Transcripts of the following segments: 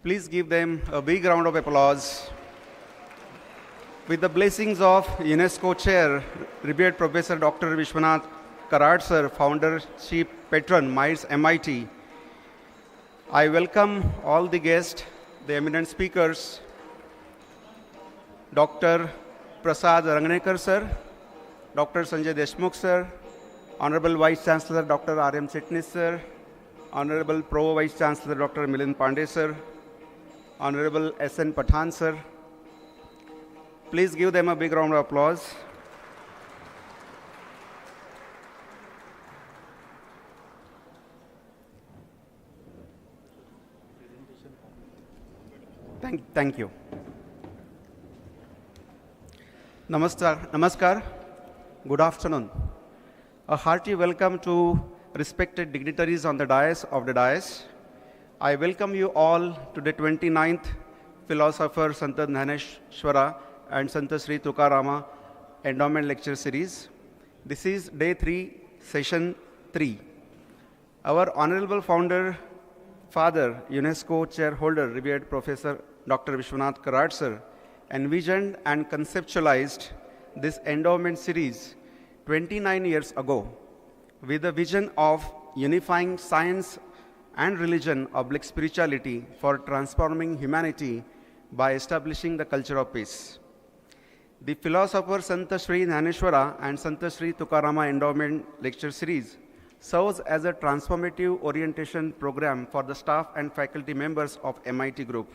Please give them a big round of applause. With the blessings of UNESCO Chair, Revered Professor Dr. Vishwanath Karad sir, Founder, Chief Patron, MITES MIT, I welcome all the guests, the eminent speakers, Dr. Prasad Ranganekar sir, Dr. Sanjay Deshmukh sir, Honorable Vice Chancellor Dr. R.M. Chitnis sir, Honorable Pro Vice Chancellor Dr. Milind Pandey sir, Honorable S.N. Pathan sir. Please give them a big round of applause. Thank you. Namaskar. Good afternoon. A hearty welcome to respected dignitaries on the dais of the dais. I welcome you all to the 29th Philosopher Sant Dnyaneshwara and Sant Shree Tukaram Endowment Lecture Series. This is day 3, session 3. Our Honorable Founder, Father, UNESCO Chairholder, Revered Professor Dr. Vishwanath Karad sir, envisioned and conceptualized this endowment series 29 years ago with the vision of unifying science and religion / spirituality for transforming humanity by establishing the culture of peace. The philosopher Sant Shree Dnyaneshwara and Sant Shree Tukaram Endowment Lecture Series serves as a transformative orientation program for the staff and faculty members of MIT Group.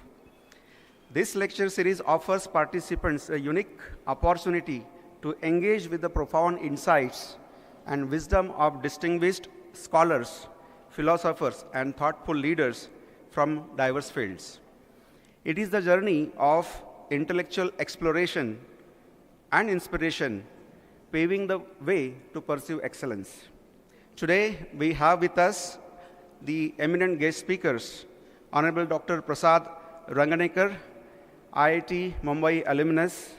This lecture series offers participants a unique opportunity to engage with the profound insights and wisdom of distinguished scholars, philosophers, and thoughtful leaders from diverse fields. It is the journey of intellectual exploration and inspiration, paving the way to pursue excellence. Today, we have with us the eminent guest speakers, Honorable Dr. Prasad Ranganekar, IIT Mumbai alumnus,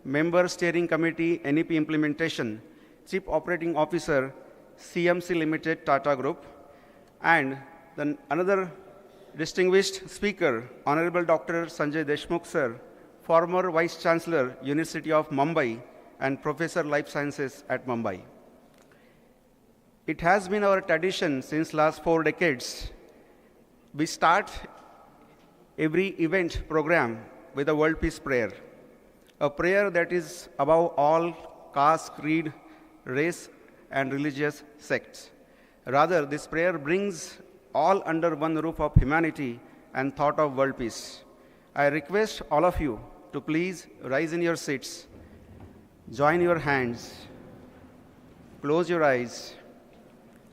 Member Steering Committee NEP Implementation, Chief Operating Officer, CMC Limited Tata Group, and then another distinguished speaker, Honorable Dr. Sanjay Deshmukh sir, former Vice Chancellor, University of Mumbai, and Professor Life Sciences at Mumbai. It has been our tradition since last 4 decades. We start every event program with a world peace prayer, a prayer that is above all caste, creed, race, and religious sects. Rather, this prayer brings all under one roof of humanity and thought of world peace. I request all of you to please rise in your seats, join your hands, close your eyes,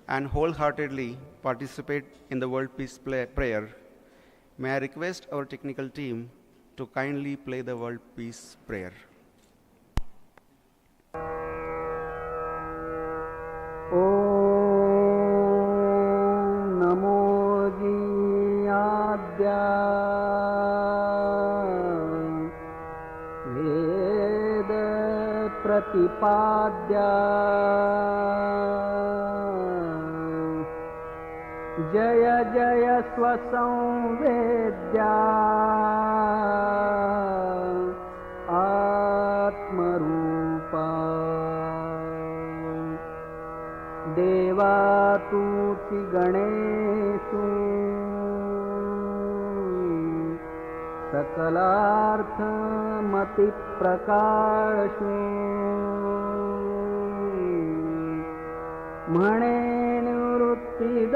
and wholeheartedly participate in the world peace prayer. May I request our technical team to kindly play the world peace prayer. Om Namo Jiyadya Veda Pratipadya Jaya Jaya Swasamvedya Atmarupa Devatuti Ganeshu Sakalartha Mati Prakashu Mane Nivrittidasu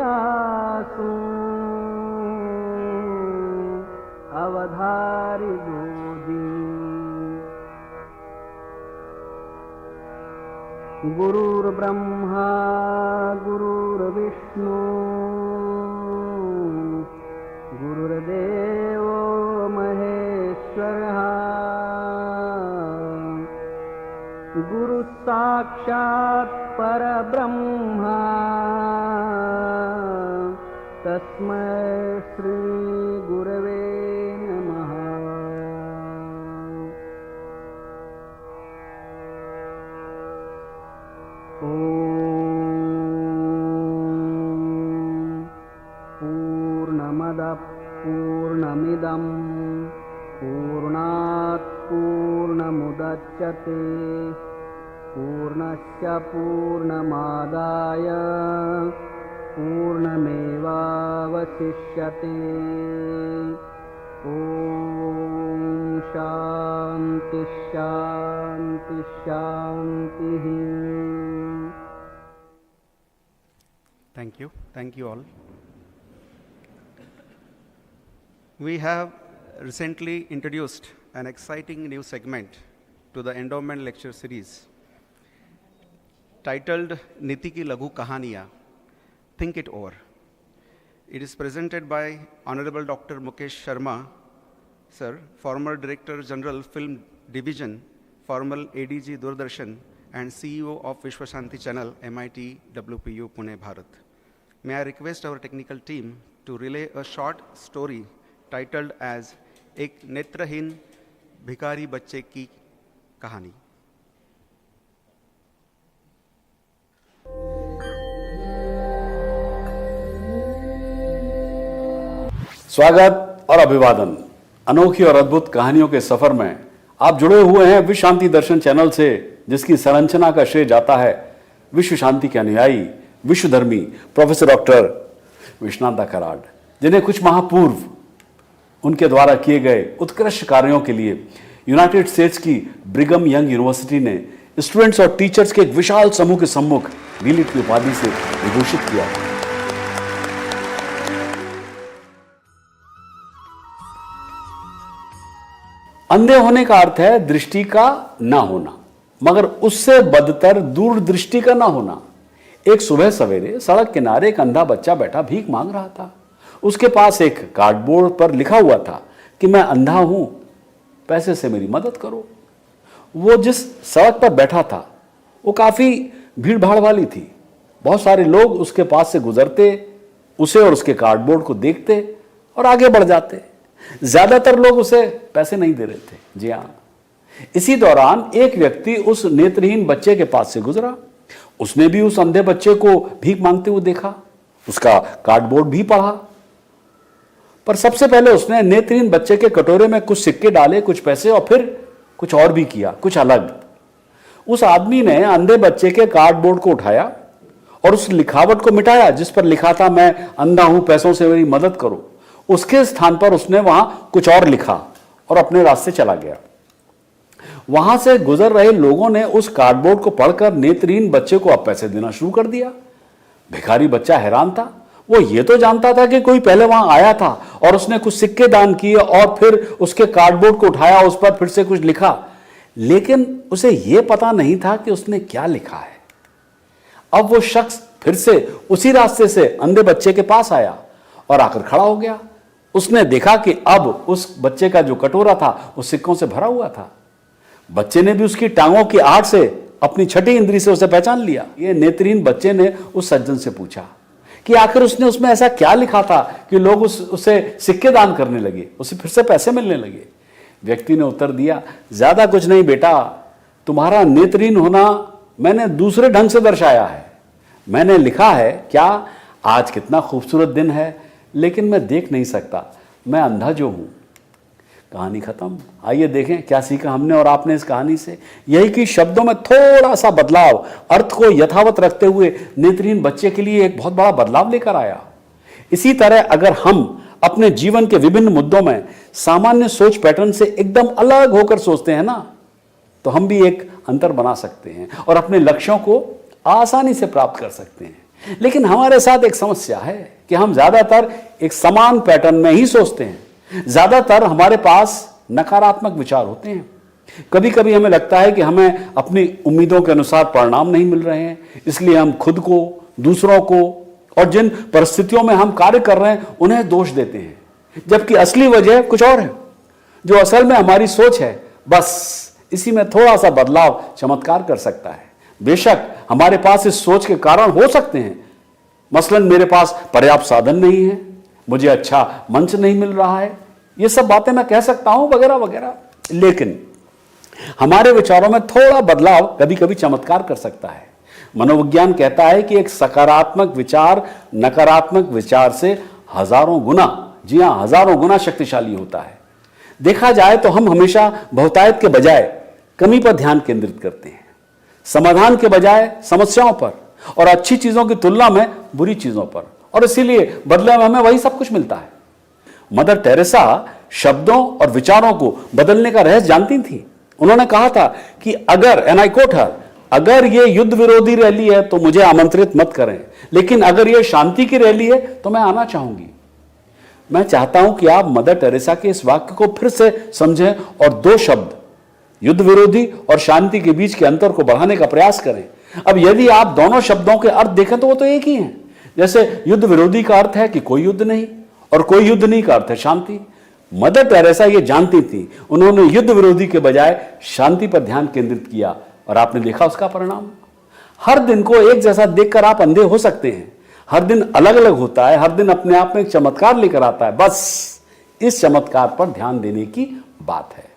Avadhari Bodhi Gurur Brahma Gurur Vishnu Gurur Devo Maheshwara Guru Sakshat Parabrahma Tasmai Shri Gurave Namaha. Om Purnamada पूर्णमिदं पूर्णात् पूर्णमुदच्यते पूर्णस्य पूर्णमादाय पूर्णमेवावशिष्यते। ॐ शान्ति शान्ति शान्तिः। Thank you. Thank you all. We have recently introduced an exciting new segment to the Endowment Lecture Series titled Niti Ki Laghu Kahaniyan, Think It Over. It is presented by Honorable Dr. Mukesh Sharma, Sir, former Director General Film Division, former ADG Doordarshan, and CEO of Vishwashanti Channel, MITWPU, Pune, Bharat. May I request our technical team to relay a short story titled as Ek Netrahin Bhikari Bacche Ki Kahani. स्वागत और अभिवादन। अनोखी और अद्भुत कहानियों के सफर में आप जुड़े हुए हैं विश्व शांति दर्शन चैनल से, जिसकी संरचना का श्रेय जाता है विश्व शांति के अनुयायी विश्वधर्मी प्रोफेसर डॉक्टर विश्वनाथ कराड, जिन्हें कुछ माह पूर्व उनके द्वारा किए गए उत्कृष्ट कार्यों के लिए यूनाइटेड स्टेट्स की ब्रिगम यंग यूनिवर्सिटी ने स्टूडेंट्स और टीचर्स के एक विशाल समूह के सम्मुख डीलिट की उपाधि से विभूषित किया। अंधे होने का अर्थ है दृष्टि का ना होना, मगर उससे बदतर दूरदृष्टि का ना होना। एक सुबह सवेरे सड़क किनारे एक अंधा बच्चा बैठा भीख मांग रहा था। उसके पास एक कार्डबोर्ड पर लिखा हुआ था कि मैं अंधा हूं, पैसे से मेरी मदद करो। वो जिस सड़क पर बैठा था वो काफी भीड़ भाड़ वाली थी। बहुत सारे लोग उसके पास से गुजरते, उसे और उसके कार्डबोर्ड को देखते और आगे बढ़ जाते। ज्यादातर लोग उसे पैसे नहीं दे रहे थे। जी हां। इसी दौरान एक व्यक्ति उस नेत्रहीन बच्चे के पास से गुजरा। उसने भी उस अंधे बच्चे को भीख मांगते हुए देखा, उसका कार्डबोर्ड भी पढ़ा, पर सबसे पहले उसने नेत्रहीन बच्चे के कटोरे में कुछ सिक्के डाले, कुछ पैसे, और फिर कुछ और भी किया, कुछ अलग। उस आदमी ने अंधे बच्चे के कार्डबोर्ड को उठाया और उस लिखावट को मिटाया जिस पर लिखा था मैं अंधा हूं, पैसों से मेरी मदद करो। उसके स्थान पर उसने वहां कुछ और लिखा और अपने रास्ते चला गया। वहां से गुजर रहे लोगों ने उस कार्डबोर्ड को पढ़कर नेत्रहीन बच्चे को अब पैसे देना शुरू कर दिया। भिखारी बच्चा हैरान था। वो ये तो जानता था कि कोई पहले वहां आया था और उसने कुछ सिक्के दान किए और फिर उसके कार्डबोर्ड को उठाया, उस पर फिर से कुछ लिखा, लेकिन उसे यह पता नहीं था कि उसने क्या लिखा है। अब वो शख्स फिर से उसी रास्ते से अंधे बच्चे के पास आया और आकर खड़ा हो गया। उसने देखा कि अब उस बच्चे का जो कटोरा था वो सिक्कों से भरा हुआ था। बच्चे ने भी उसकी टांगों की आहट से, अपनी छठी इंद्री से उसे पहचान लिया। ये नेत्रहीन बच्चे ने उस सज्जन से पूछा कि आखिर उसने उसमें ऐसा क्या लिखा था कि लोग उसे सिक्के दान करने लगे, उसे फिर से पैसे मिलने लगे। व्यक्ति ने उत्तर दिया, ज्यादा कुछ नहीं बेटा, तुम्हारा नेत्रहीन होना मैंने दूसरे ढंग से दर्शाया है। मैंने लिखा है, क्या आज कितना खूबसूरत दिन है, लेकिन मैं देख नहीं सकता, मैं अंधा जो हूं। कहानी खत्म। आइए देखें क्या सीखा हमने और आपने इस कहानी से। यही कि शब्दों में थोड़ा सा बदलाव अर्थ को यथावत रखते हुए नेत्रहीन बच्चे के लिए एक बहुत बड़ा बदलाव लेकर आया। इसी तरह अगर हम अपने जीवन के विभिन्न मुद्दों में सामान्य सोच पैटर्न से एकदम अलग होकर सोचते हैं ना, तो हम भी एक अंतर बना सकते हैं और अपने लक्ष्यों को आसानी से प्राप्त कर सकते हैं। लेकिन हमारे साथ एक समस्या है कि हम ज्यादातर एक समान पैटर्न में ही सोचते हैं। ज्यादातर हमारे पास नकारात्मक विचार होते हैं। कभी कभी हमें लगता है कि हमें अपनी उम्मीदों के अनुसार परिणाम नहीं मिल रहे हैं, इसलिए हम खुद को, दूसरों को और जिन परिस्थितियों में हम कार्य कर रहे हैं उन्हें दोष देते हैं, जबकि असली वजह कुछ और है। जो असल में हमारी सोच है, बस इसी में थोड़ा सा बदलाव चमत्कार कर सकता है। बेशक हमारे पास इस सोच के कारण हो सकते हैं, मसलन मेरे पास पर्याप्त साधन नहीं है, मुझे अच्छा मंच नहीं मिल रहा है, ये सब बातें मैं कह सकता हूं वगैरह वगैरह। लेकिन हमारे विचारों में थोड़ा बदलाव कभी कभी चमत्कार कर सकता है। मनोविज्ञान कहता है कि एक सकारात्मक विचार नकारात्मक विचार से हजारों गुना जी हाँ, हजारों गुना शक्तिशाली होता है। देखा जाए तो हम हमेशा बहुतायत के बजाय कमी पर ध्यान केंद्रित करते हैं, समाधान के बजाय समस्याओं पर, और अच्छी चीजों की तुलना में बुरी चीजों पर, और इसीलिए बदले में हमें वही सब कुछ मिलता है। मदर टेरेसा शब्दों और विचारों को बदलने का रहस्य जानती थी। उन्होंने कहा था कि अगर, एंड आई कोट हर, अगर ये युद्ध विरोधी रैली है तो मुझे आमंत्रित मत करें, लेकिन अगर ये शांति की रैली है तो मैं आना चाहूंगी। मैं चाहता हूं कि आप मदर टेरेसा के इस वाक्य को फिर से समझें और दो शब्द, युद्ध विरोधी और शांति के बीच के अंतर को बढ़ाने का प्रयास करें। अब यदि आप दोनों शब्दों के अर्थ देखें तो वो तो एक ही हैं। जैसे युद्ध विरोधी का अर्थ है कि कोई युद्ध नहीं, और कोई युद्ध नहीं का अर्थ है शांति। मदर टेरेसा ये जानती थी, उन्होंने युद्ध विरोधी के बजाय शांति पर ध्यान केंद्रित किया, और आपने देखा उसका परिणाम। हर दिन को एक जैसा देखकर आप अंधे हो सकते हैं। हर दिन अलग अलग होता है, हर दिन अपने आप में एक चमत्कार लेकर आता है। बस इस चमत्कार पर ध्यान देने की बात है।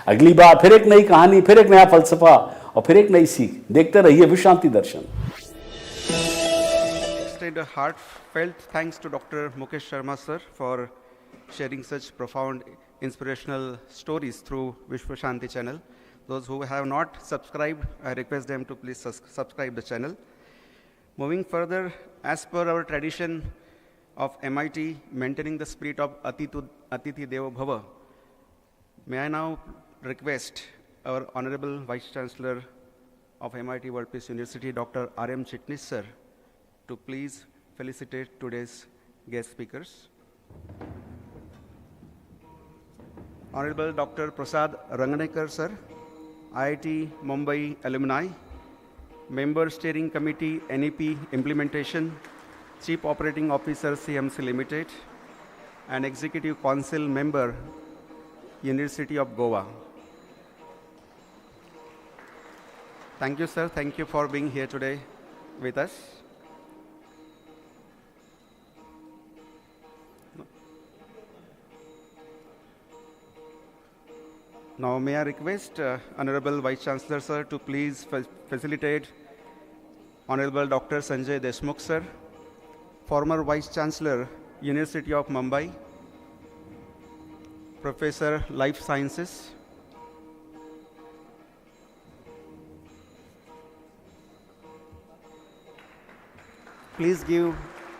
अगली बार फिर एक नई कहानी, फिर एक नया फलसफा और फिर एक नई सीख। देखते रहिए विश्व शांति दर्शन। Extend a heartfelt thanks to Dr. Mukesh Sharma sir for sharing such profound inspirational stories through Vishwa Shanti channel. Those who have not subscribed, I request them to please subscribe the channel. Moving further, as per our tradition of MIT, maintaining the spirit of Atithi Devo Bhava, may I now request our Honorable Vice Chancellor of MIT World Peace University, Dr. R.M. Chitnis sir, to please felicitate today's guest speakers. Honorable Dr. Prasad Ranganekar sir, IIT Mumbai alumni, Member Steering Committee NEP Implementation, Chief Operating Officer CMC Limited, and Executive Council Member, University of Goa. Thank you sir, thank you for being here today with us. Now may I request Honorable Vice Chancellor sir to please facilitate Honorable Dr. Sanjay Deshmukh sir, former Vice Chancellor, University of Mumbai, Professor Life Sciences. Please give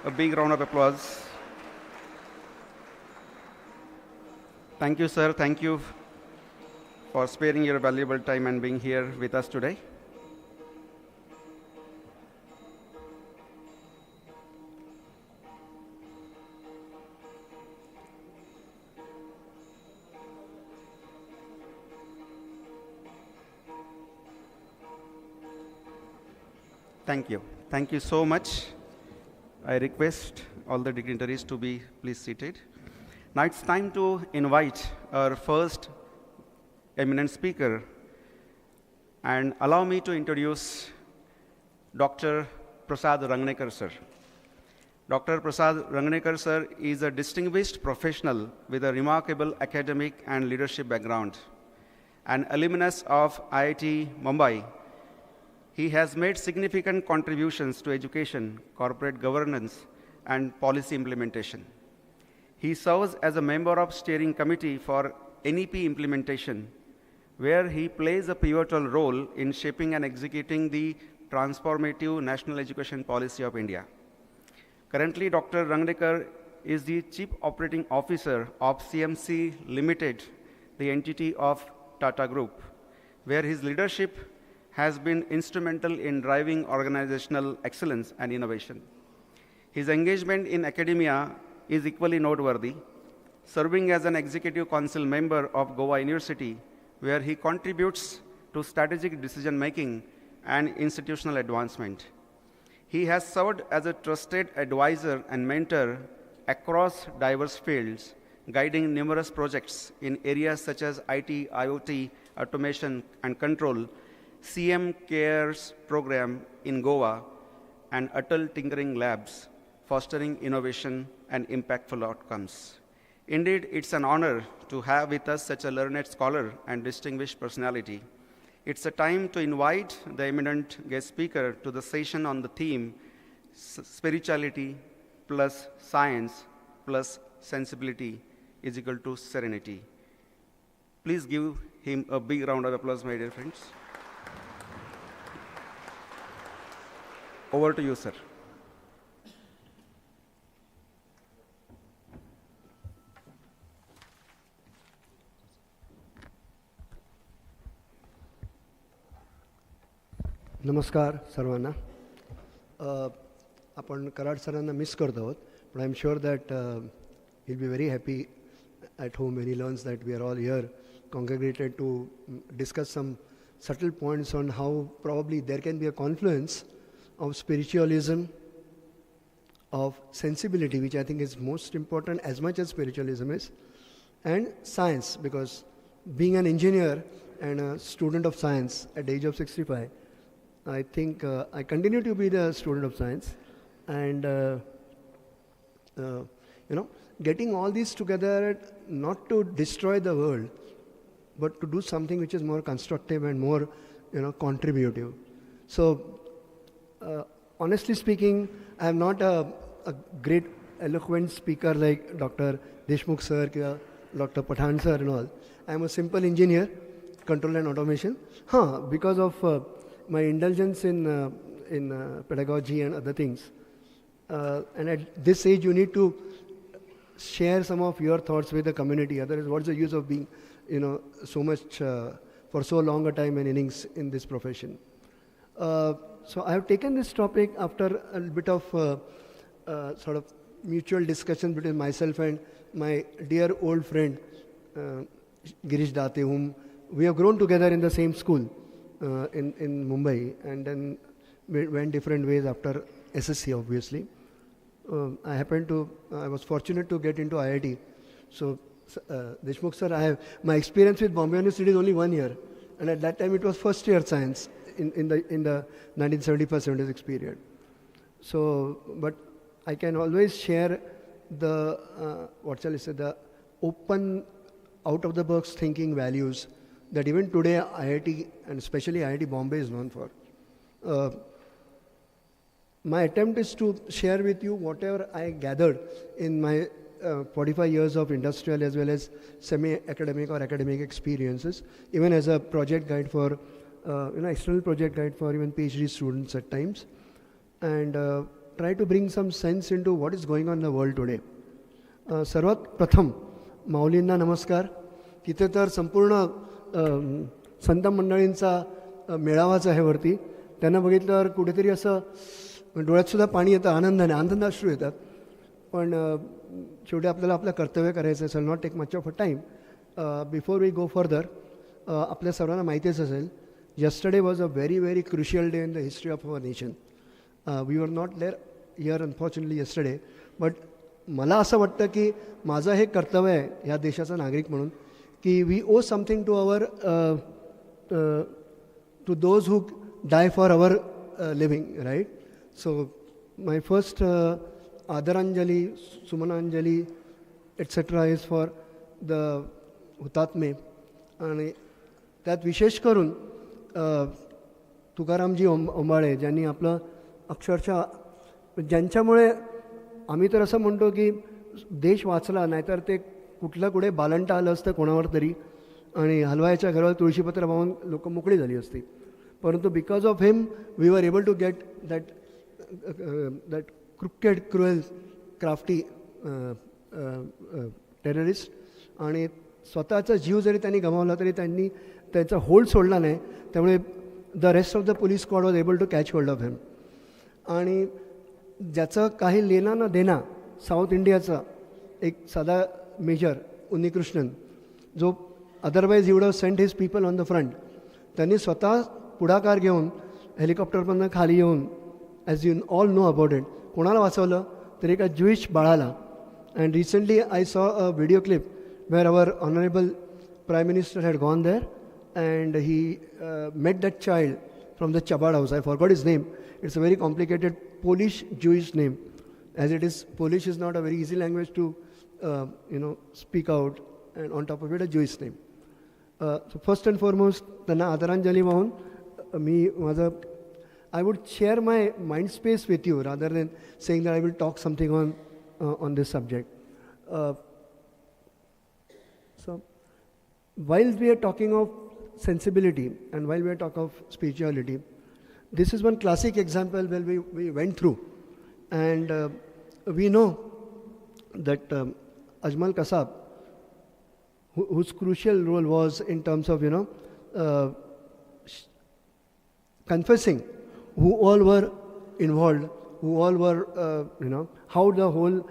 a big round of applause. Thank you sir, thank you for sparing your valuable time and being here with us today. Thank you. Thank you so much. I request all the dignitaries to be please seated. Now it's time to invite our first eminent speaker, and allow me to introduce Dr. Prasad Ranganekar sir. Dr. Prasad Ranganekar sir is a distinguished professional with a remarkable academic and leadership background. An alumnus of IIT Mumbai, he has made significant contributions to education, corporate governance, and policy implementation. He serves as a member of steering committee for NEP implementation, where he plays a pivotal role in shaping and executing the transformative national education policy of India. Currently, Dr. Ranganekar is the Chief Operating Officer of CMC Limited, the entity of Tata Group, where his leadership has been instrumental in driving organizational excellence and innovation. His engagement in academia is equally noteworthy, serving as an Executive Council member of Goa University, where he contributes to strategic decision-making and institutional advancement. He has served as a trusted advisor and mentor across diverse fields, guiding numerous projects in areas such as IT, IoT, automation and control, CM Cares program in Goa, and Atal Tinkering Labs, fostering innovation and impactful outcomes. Indeed, it's an honor to have with us such a learned scholar and distinguished personality. It's a time to invite the eminent guest speaker to the session on the theme Spirituality plus Science plus sensibility is equal to serenity. Please give him a big round of applause, my dear friends. Over to you, sir. नमस्कार सर्वांना. आपण कराड सरांना miss करत आहोत, but I'm sure that he'll be very happy at home when he learns that we are all here congregated to discuss some subtle points on how probably there can be a confluence of spiritualism, of sensibility, which I think is most important as much as spiritualism is, and science, because being an engineer and a student of science at the age of 65, I think I continue to be the student of science, and getting all these together, not to destroy the world, but to do something which is more constructive and more, contributive. So, honestly speaking, I am not a great eloquent speaker like Dr. Deshmukh sir, Dr. Pathan sir and all. I am a simple engineer, control and automation. Because of my indulgence in pedagogy and other things. And at this age, you need to share some of your thoughts with the community. Otherwise, what's the use of being, so much for so long a time and innings in this profession? So I have taken this topic after a bit of sort of mutual discussion between myself and my dear old friend, Girish Date, whom we have grown together in the same school. In Mumbai, and then we went different ways after SSC, obviously. I was fortunate to get into IIT. So, Deshmukh sir, my experience with Bombay University is only 1 year, and at that time it was first year science in the 1975-76 period. So, but I can always share the the open, out of the box thinking values that even today IIT and especially IIT Bombay is known for. My attempt is to share with you whatever I gathered in my 45 years of industrial as well as semi-academic or academic experiences, even as a project guide for, external project guide for even PhD students at times, and try to bring some sense into what is going on in the world today. सर्वात प्रथम माऊलींना नमस्कार. तिथे तर संपूर्ण संत मंडळींचा मेळावाच आहे वरती. त्यांना बघितल्यावर कुठेतरी असं डोळ्यातसुद्धा पाणी येतं, आनंदाश्रू येतात. पण शेवटी आपल्याला आपलं कर्तव्य करायचं आहे. So not take much of a time. Before we go further, आपल्या सर्वांना माहितीच असेल, yesterday was a very, very crucial day in the history of our nation. We were not there here unfortunately yesterday, but मला असं वाटतं की माझं हे कर्तव्य आहे ह्या देशाचा नागरिक म्हणून की we owe something to our to those who die for our living, right? So my first Adaranjali, Sumananjali, etc. is for the हुतात्मे. आणि त्यात विशेष करून तुकारामजी ओंबाळे, ज्यांनी आपलं अक्षरशः, ज्यांच्यामुळे आम्ही तर असं म्हणतो की देश वाचला, नाहीतर ते कुठे बालंट आलं असतं कोणावर तरी आणि हलवायच्या घरावर तुळशीपत्र वाहून लोक मोकळी झाली असती. परंतु because of him we were able to get that crooked, cruel, crafty terrorist. आणि स्वतःचा जीव जरी त्यांनी गमावला तरी त्यांनी त्याचा होल्ड सोडला नाही. त्यामुळे the rest of the police squad was able to catch hold of him. आणि ज्याचं काही लेना न देना, साऊथ इंडियाचा एक साधा मेजर उन्नीकृष्णन, जो otherwise he would have sent his people on the front, त्यांनी स्वतः पुढाकार घेऊन हेलिकॉप्टरमधनं खाली येऊन, as you all know about it, कोणाला वाचवलं तर एका ज्युईश बाळाला. And recently I saw a video clip where our honourable prime minister had gone there and he met that child from the Chabad house. I forgot his name. It's a very complicated Polish Jewish name. As it is, Polish is not a very easy language to, speak out, and on top of it, a Jewish name. So first and foremost, त्यांना आदरांजली वाहून I would share my mind space with you rather than saying that I will talk something on this subject. So, while we are talking of sensibility and while we are talking of spirituality, this is one classic example where we went through, and we know that Ajmal Kasab, whose crucial role was in terms of confessing who all were involved, who all were how the whole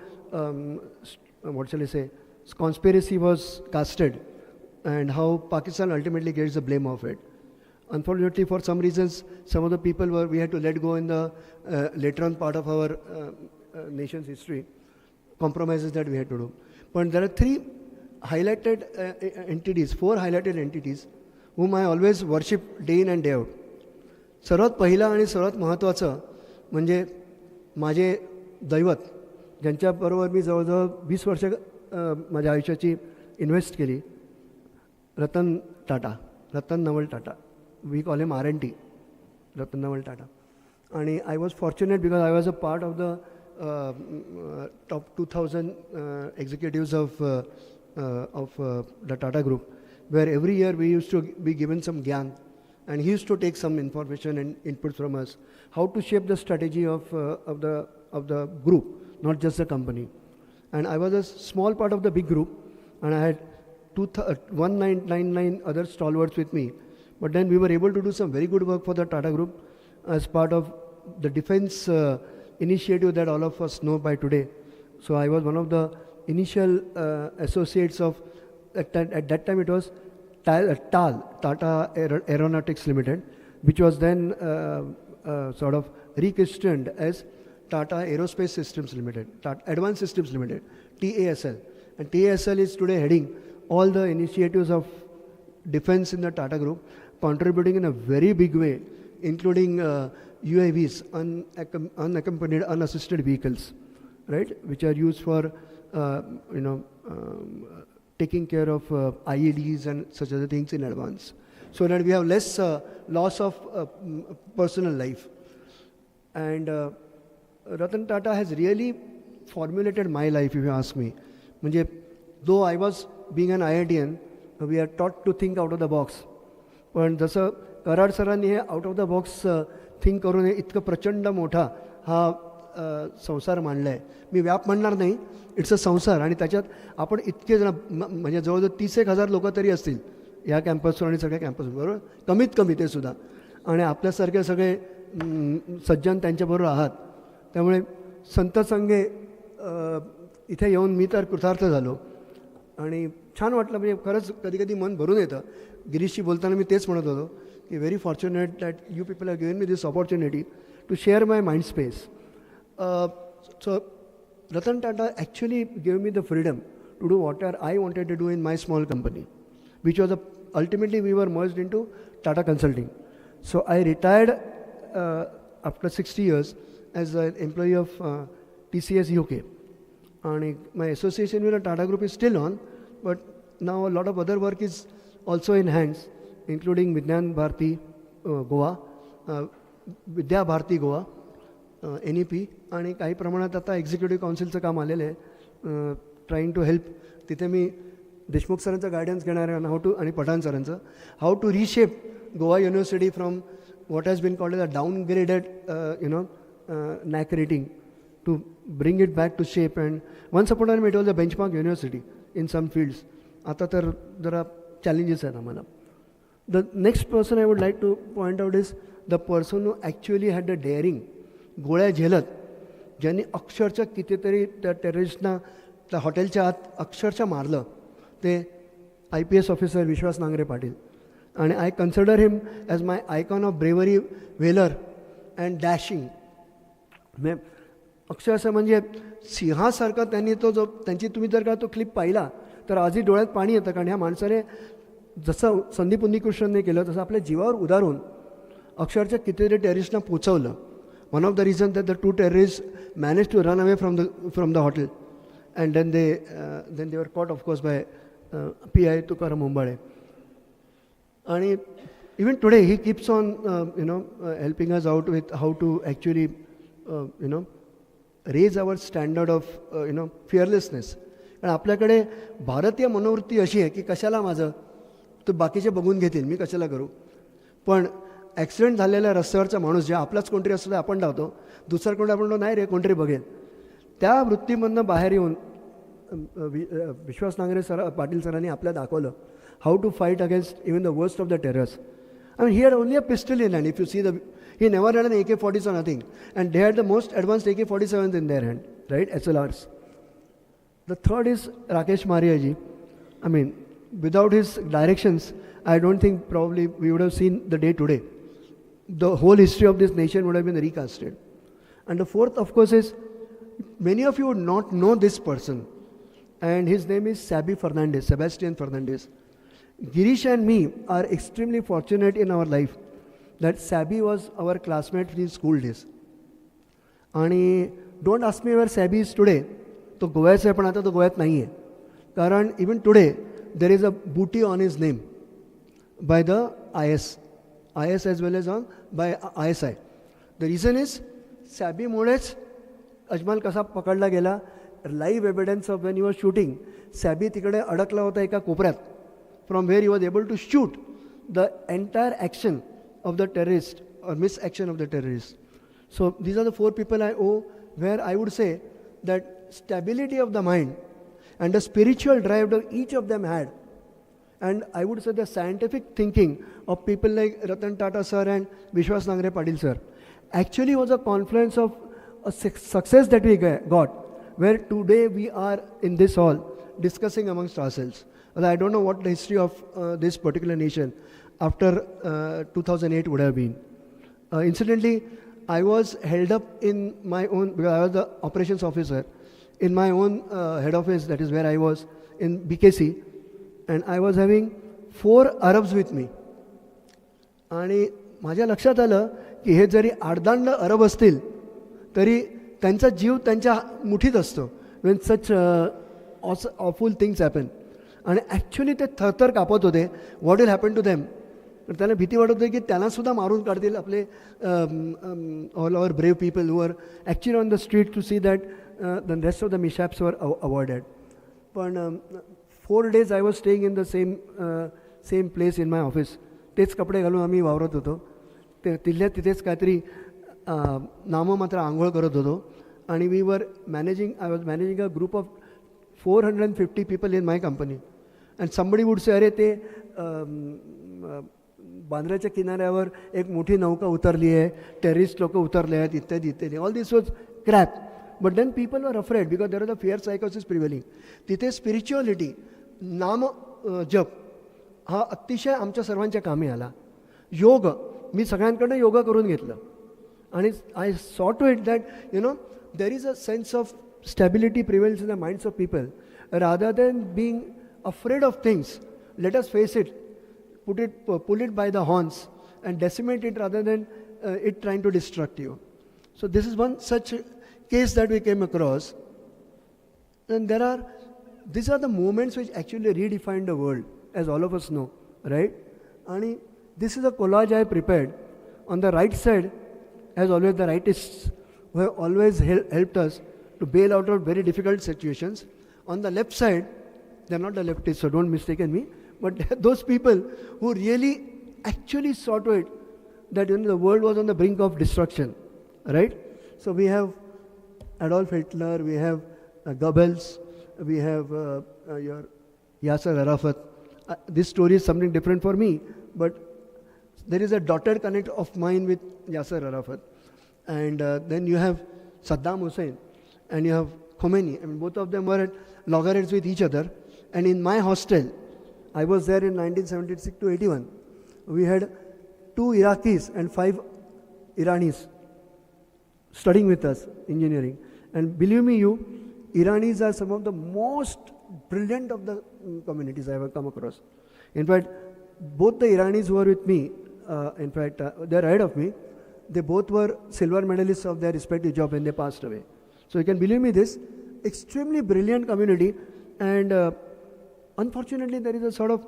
conspiracy was casted, and how Pakistan ultimately gets the blame of it. Unfortunately, for some reasons, some of the people we had to let go in the later on part of our nation's history, compromises that we had to do. But there are four highlighted entities whom I always worship day in and day out. सर्वात पहिला आणि सर्वात महत्त्वाचं म्हणजे माझे दैवत, ज्यांच्याबरोबर मी जवळजवळ 20 वर्ष माझ्या आयुष्याची इन्व्हेस्ट केली, रतन Naval Tata. We call him R&T, Ratan Naval Tata. And I was fortunate because I was a part of the top 2,000 executives of the Tata Group, where every year we used to be given some gyan, and he used to take some information and input from us, how to shape the strategy of the group, not just the company. And I was a small part of the big group, and I had 1999 other stalwarts with me. But then we were able to do some very good work for the Tata Group as part of the defense initiative that all of us know by today. So I was one of the initial associates of, at that time it was TAL, Tata Aeronautics Limited, which was then sort of rechristened as Tata Aerospace Systems Limited, Tata Advanced Systems Limited, TASL. And TASL is today heading all the initiatives of defense in the Tata Group, contributing in a very big way, including UAVs, unaccompanied, unassisted vehicles, right, which are used for, taking care of IEDs and such other things in advance, so that we have less loss of personal life. And Ratan Tata has really formulated my life, if you ask me. Though I was being an IITian, we are taught to think out of the box. पण जसं कराड सरांनी हे out of the box think करून हे इतकं प्रचंड मोठा हा संसार मांडला आहे. मी व्याप म्हणणार नाही, इट्स अ संसार. आणि त्याच्यात आपण इतके जण म्हणजे जवळजवळ 30,000 लोक तरी असतील या कॅम्पसवर आणि सगळ्या कॅम्पसवर, बरोबर, कमीत कमी ते सुद्धा. आणि आपल्यासारखे सगळे सज्जन त्यांच्याबरोबर आहात. त्यामुळे संत संगे इथे येऊन मी तर कृतार्थ झालो आणि छान वाटलं. म्हणजे खरंच कधी कधी मन भरून येतं. गिरीशशी बोलताना मी तेच म्हणत होतो की very fortunate that you people have given me this opportunity to share my mind space. So Ratan Tata actually gave me the freedom to do whatever I wanted to do in my small company, which was ultimately we were merged into Tata Consulting. So I retired after 60 years as an employee of TCS UK. And my association with the Tata Group is still on, but now a lot of other work is also in hands, including Vidyan Bharati Goa, Vidya Bharati Goa, NEP, आणि काही प्रमाणात आता executive काउन्सिलचं काम आलेलं आहे, trying to help. तिथे मी देशमुख सरांचं guidance घेणार आहे हाऊ टू, आणि पठाण सरांचं, how to reshape Goa university from what has been called as a downgraded NAC rating to bring it back to shape. And once upon a time it was a benchmark university in some fields. आता तर जरा challenges आहेत आम्हाला. The next person I would like to point out is the person who actually had the daring, गोळ्या झेलत, ज्यांनी अक्षरशः कितीतरी त्या टेररिस्टना त्या हॉटेलच्या आत अक्षरशः मारलं, ते IPS ऑफिसर विश्वास नांगरे पाटील. आणि I consider him as my icon of bravery, valour and dashing. अक्षरशः म्हणजे सिंहासारखा त्यांनी तो जो त्यांची तुम्ही जर का तो क्लिप पाहिला तर आजही डोळ्यात पाणी येतं. कारण ह्या माणसाने जसं संदीप उन्नीकृष्णनने केलं तसं आपल्या जीवावर उदारून अक्षरशः कितीतरी टेररिस्टना पोचवलं. One of the reasons that the two terrorists managed to run away from the hotel, and then they were caught, of course, by P.I. Tukaram Endowment. And even today he keeps on helping us out with how to actually raise our standard of fearlessness. कारण आपल्याकडे भारतीय मनोवृत्ती अशी आहे की कशाला माझं, तर बाकीचे बघून घेतील, मी कशाला करू. पण ॲक्सिडेंट झालेल्या रस्त्यावरचा माणूस जे आपलाच कोणतरी असतो आपण धावतो, दुसरा कोणी आपण नाही रे कोणतरी बघेल. त्या वृत्तीमधनं बाहेर येऊन विश्वास नांगरे पाटील सरांनी आपल्याला दाखवलं how to fight against even the worst of the terrors. I mean, he had only a pistol in hand. If you see he never had an AK-40 or nothing. And they had the most advanced AK-47s in their hand, right? SLRs. The third is Rakesh Mariaji. I mean, without his directions, I don't think probably we would have seen the day today. The whole history of this nation would have been recasted. And the fourth, of course, is many of you would not know this person. And his name is Sebastian Fernandez. Girish and me are extremely fortunate in our life that Sabi was our classmate in school days. And don't ask me where Sabi is today. तो गोव्याचा आहे पण आता तो गोव्यात नाही आहे. कारण even today there is a bounty on his name by the IS as well as by ISI. The reason is सॅबीमुळेच अजमल कसा पकडला गेला. Live evidence of when he was shooting. Sabby तिकडे अडकला होता एका कोपऱ्यात, from where he was able to shoot the entire action of the terrorist or misaction of the terrorist. So these are the four people I owe, where I would say that stability of the mind and the spiritual drive that each of them had, and I would say the scientific thinking of people like Ratan Tata sir and Vishwas Nangre Padil sir actually was a confluence of a success that we got, where today we are in this hall discussing amongst ourselves. I don't know what the history of this particular nation after 2008 would have been. Incidentally, I was held up in my own, because I was the operations officer, in my own head office, that is where I was, in BKC, and I was having 4 Arabs with me. आणि माझ्या लक्षात आलं की हे जरी आडदांड अरब असतील तरी त्यांचा जीव त्यांच्या मुठीत असतो when such awful things happen. आणि ॲक्च्युली ते थरथर कापत होते. What will happen to them. तर त्यांना भीती वाटत होती की त्यांनासुद्धा मारून काढतील आपले all our brave people who are actually on the street to see that the rest of the mishaps were avoided. पण 4 days I was staying in the same place in my office. तेच कपडे घालून आम्ही वावरत होतो. ते तिथल्यात तिथेच काहीतरी नाममात्र आंघोळ करत होतो. आणि we were I was managing a group of 450 people in my company. And somebody would say, अरे ते बांद्र्याच्या किनाऱ्यावर एक मोठी नौका उतरली आहे, टेररिस्ट लोक उतरले आहेत, इत्यादी इत्यादी. All this was crap. But then people were afraid because there are the fear सायकोसिस प्रिव्हेलिंग. तिथे स्पिरिच्युअलिटी, नाम जप हा अतिशय आमच्या सर्वांच्या कामी आला. योग, मी सगळ्यांकडनं योगा करून घेतलं. आणि I saw to it that there is a sense of stability prevails in the minds of people. Rather than being afraid of things, let us face it, pull it by the horns and decimate it rather than it trying to destruct you. So this is one such case that we came across. And these are the moments which actually redefined the world, as all of us know, right? And this is a collage I prepared. On the right side, as always, the rightists who have always helped us to bail out of very difficult situations. On the left side, they're not the leftists, so don't mistake me, but those people who really actually saw to it that the world was on the brink of destruction, right? So we have Adolf Hitler, we have Goebbels, we have your Yasser Arafat. This story is something different for me, but there is a dotted connect of mine with Yasser Arafat. And then you have Saddam Hussein, and you have Khomeini. I mean, both of them were at loggerheads with each other. And in my hostel, I was there in 1976 to 81. We had 2 Iraqis and 5 Iranis studying with us, engineering. And believe me, Iranis are some of the most brilliant of the communities I have ever come across. In fact, both the Iranis who were with me, they're ahead of me, they both were silver medalists of their respective job when they passed away. So you can believe me, this extremely brilliant community, and unfortunately there is a sort of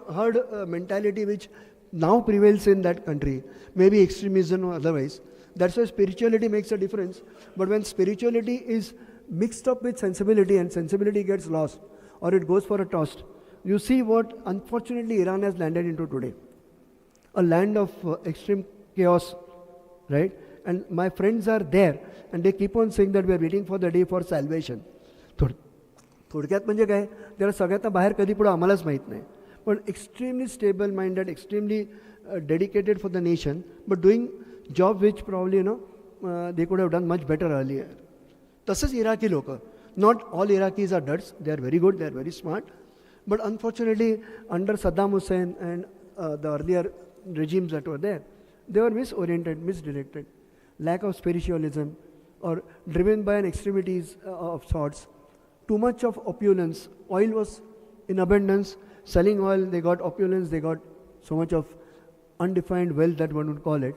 herd mentality which now prevails in that country, maybe extremism or otherwise. That's why spirituality makes a difference. But when spirituality is mixed up with sensibility and sensibility gets lost or it goes for a toss, you see what unfortunately Iran has landed into today. A land of extreme chaos, right? And my friends are there and they keep on saying that we are waiting for the day for salvation. थोडक्यात म्हणजे काय, त्याला सगळ्यात बाहेर कधी पुढे आम्हालाच माहीत नाही. पण extremely stable minded, extremely dedicated for the nation, but doing job which probably, they could have done much better earlier. तसंच Iraqi लोक. Not all Iraqis are duds. They are very good, they are very smart. But unfortunately, under Saddam Hussein and the earlier regimes that were there, they were misoriented, misdirected. Lack of spiritualism or driven by an extremities of sorts. Too much of opulence. Oil was in abundance. Selling oil, they got opulence, they got so much of undefined wealth that one would call it.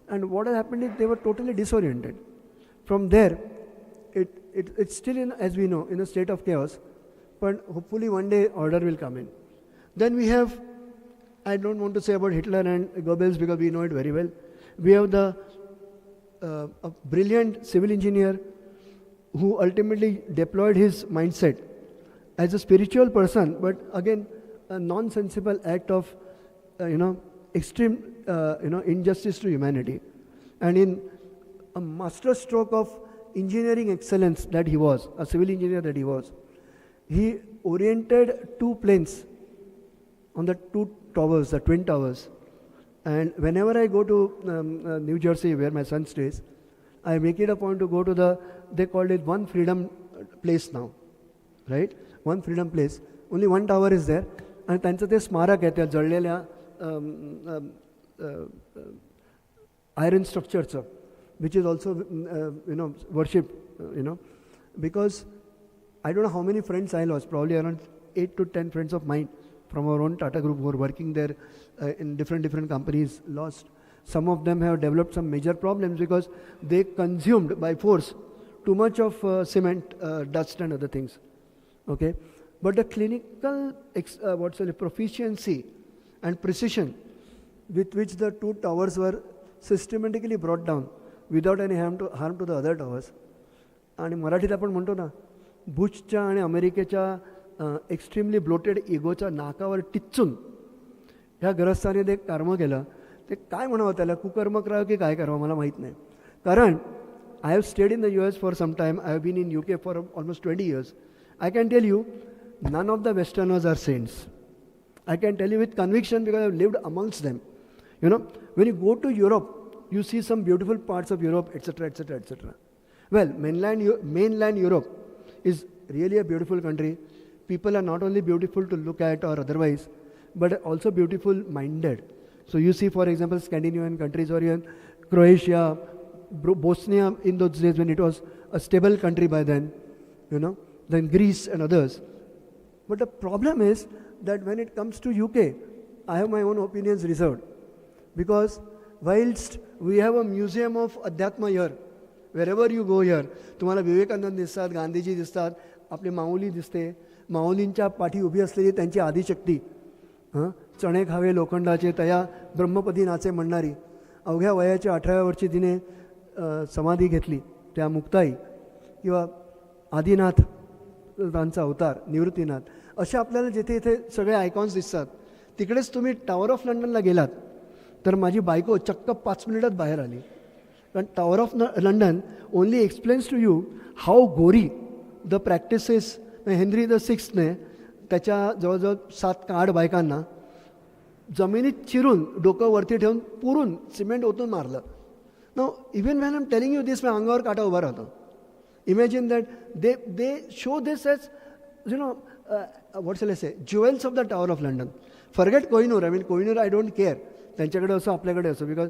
And what had happened is they were totally disoriented. From there, it's still, as we know, in a state of chaos. But hopefully one day order will come in. Then we have, I don't want to say about Hitler and Goebbels because we know it very well. We have a brilliant civil engineer who ultimately deployed his mindset as a spiritual person, but again, a non-sensible act of, extreme, injustice to humanity. And in a master stroke of engineering excellence that he was, a civil engineer that he was, he oriented two planes on the two towers, the twin towers. And whenever I go to New Jersey, where my son stays, I make it a point to go to they called it One Freedom Place now, right? One Freedom Place. Only one tower is there. And त्यांचं ते स्मारक आहे त्या जळलेल्या iron structures, which is also, worship, because I don't know how many friends I lost, probably around 8 to 10 friends of mine from our own Tata group who were working there in different companies lost. Some of them have developed some major problems because they consumed by force too much of cement, dust and other things. Okay, but the clinical proficiency and precision with which the two towers were systematically brought down without any harm to the other towers. आणि मराठीत आपण म्हणतो ना, बुशच्या आणि अमेरिकेच्या extremely bloated इगोच्या नाकावर टिच्चून ह्या ग्रस्ताने ते कर्म केलं. ते काय म्हणावं त्याला, कुकर्म करावं की काय करावं मला माहीत नाही. कारण I have stayed in the US for some time. I have been in UK for almost 20 years. I can tell you, none of the Westerners are saints. I can tell you with conviction because I have lived amongst them. When you go to Europe, you see some beautiful parts of Europe, etc., etc., etc. Well, mainland Europe is really a beautiful country. People are not only beautiful to look at or otherwise, but also beautiful minded. So you see, for example, Scandinavian countries or even Croatia, Bosnia in those days when it was a stable country by then, then Greece and others. But the problem is that when it comes to UK, I have my own opinions reserved. Because whilst we have a museum of Adhyatma here, wherever you go here, तुम्हाला विवेकानंद दिसतात, गांधीजी दिसतात, आपली माऊली दिसते, माऊलींच्या पाठी उभी असलेली त्यांची आदिशक्ती, चणे खावे लोखंडाचे तया ब्रह्मपदी नाचे म्हणणारी, अवघ्या वयाच्या 18व्या वर्षी तिने समाधी घेतली त्या मुक्ताई, किंवा आदिनाथ त्यांचा अवतार निवृत्तीनाथ, असे आपल्याला जिथे इथे सगळे आयकॉन्स दिसतात. तिकडेच तुम्ही टावर ऑफ लंडनला गेलात तर माझी बायको चक्क 5 मिनिटात बाहेर आली. कारण tower of London only explains to you how gory the practices. Henry VI त्याच्या जवळजवळ 7 काड बायकांना जमिनीत चिरून डोकं वरती ठेवून पुरून सिमेंट ओतून मारलं. Now even when I am telling you this, माझ्या अंगावर काटा उभा राहतो. Imagine that they show this as what shall I say, jewels of the Tower of London. Forget Kohinoor. I mean, Kohinoor I don't care. त्यांच्याकडे असो आपल्याकडे असो, because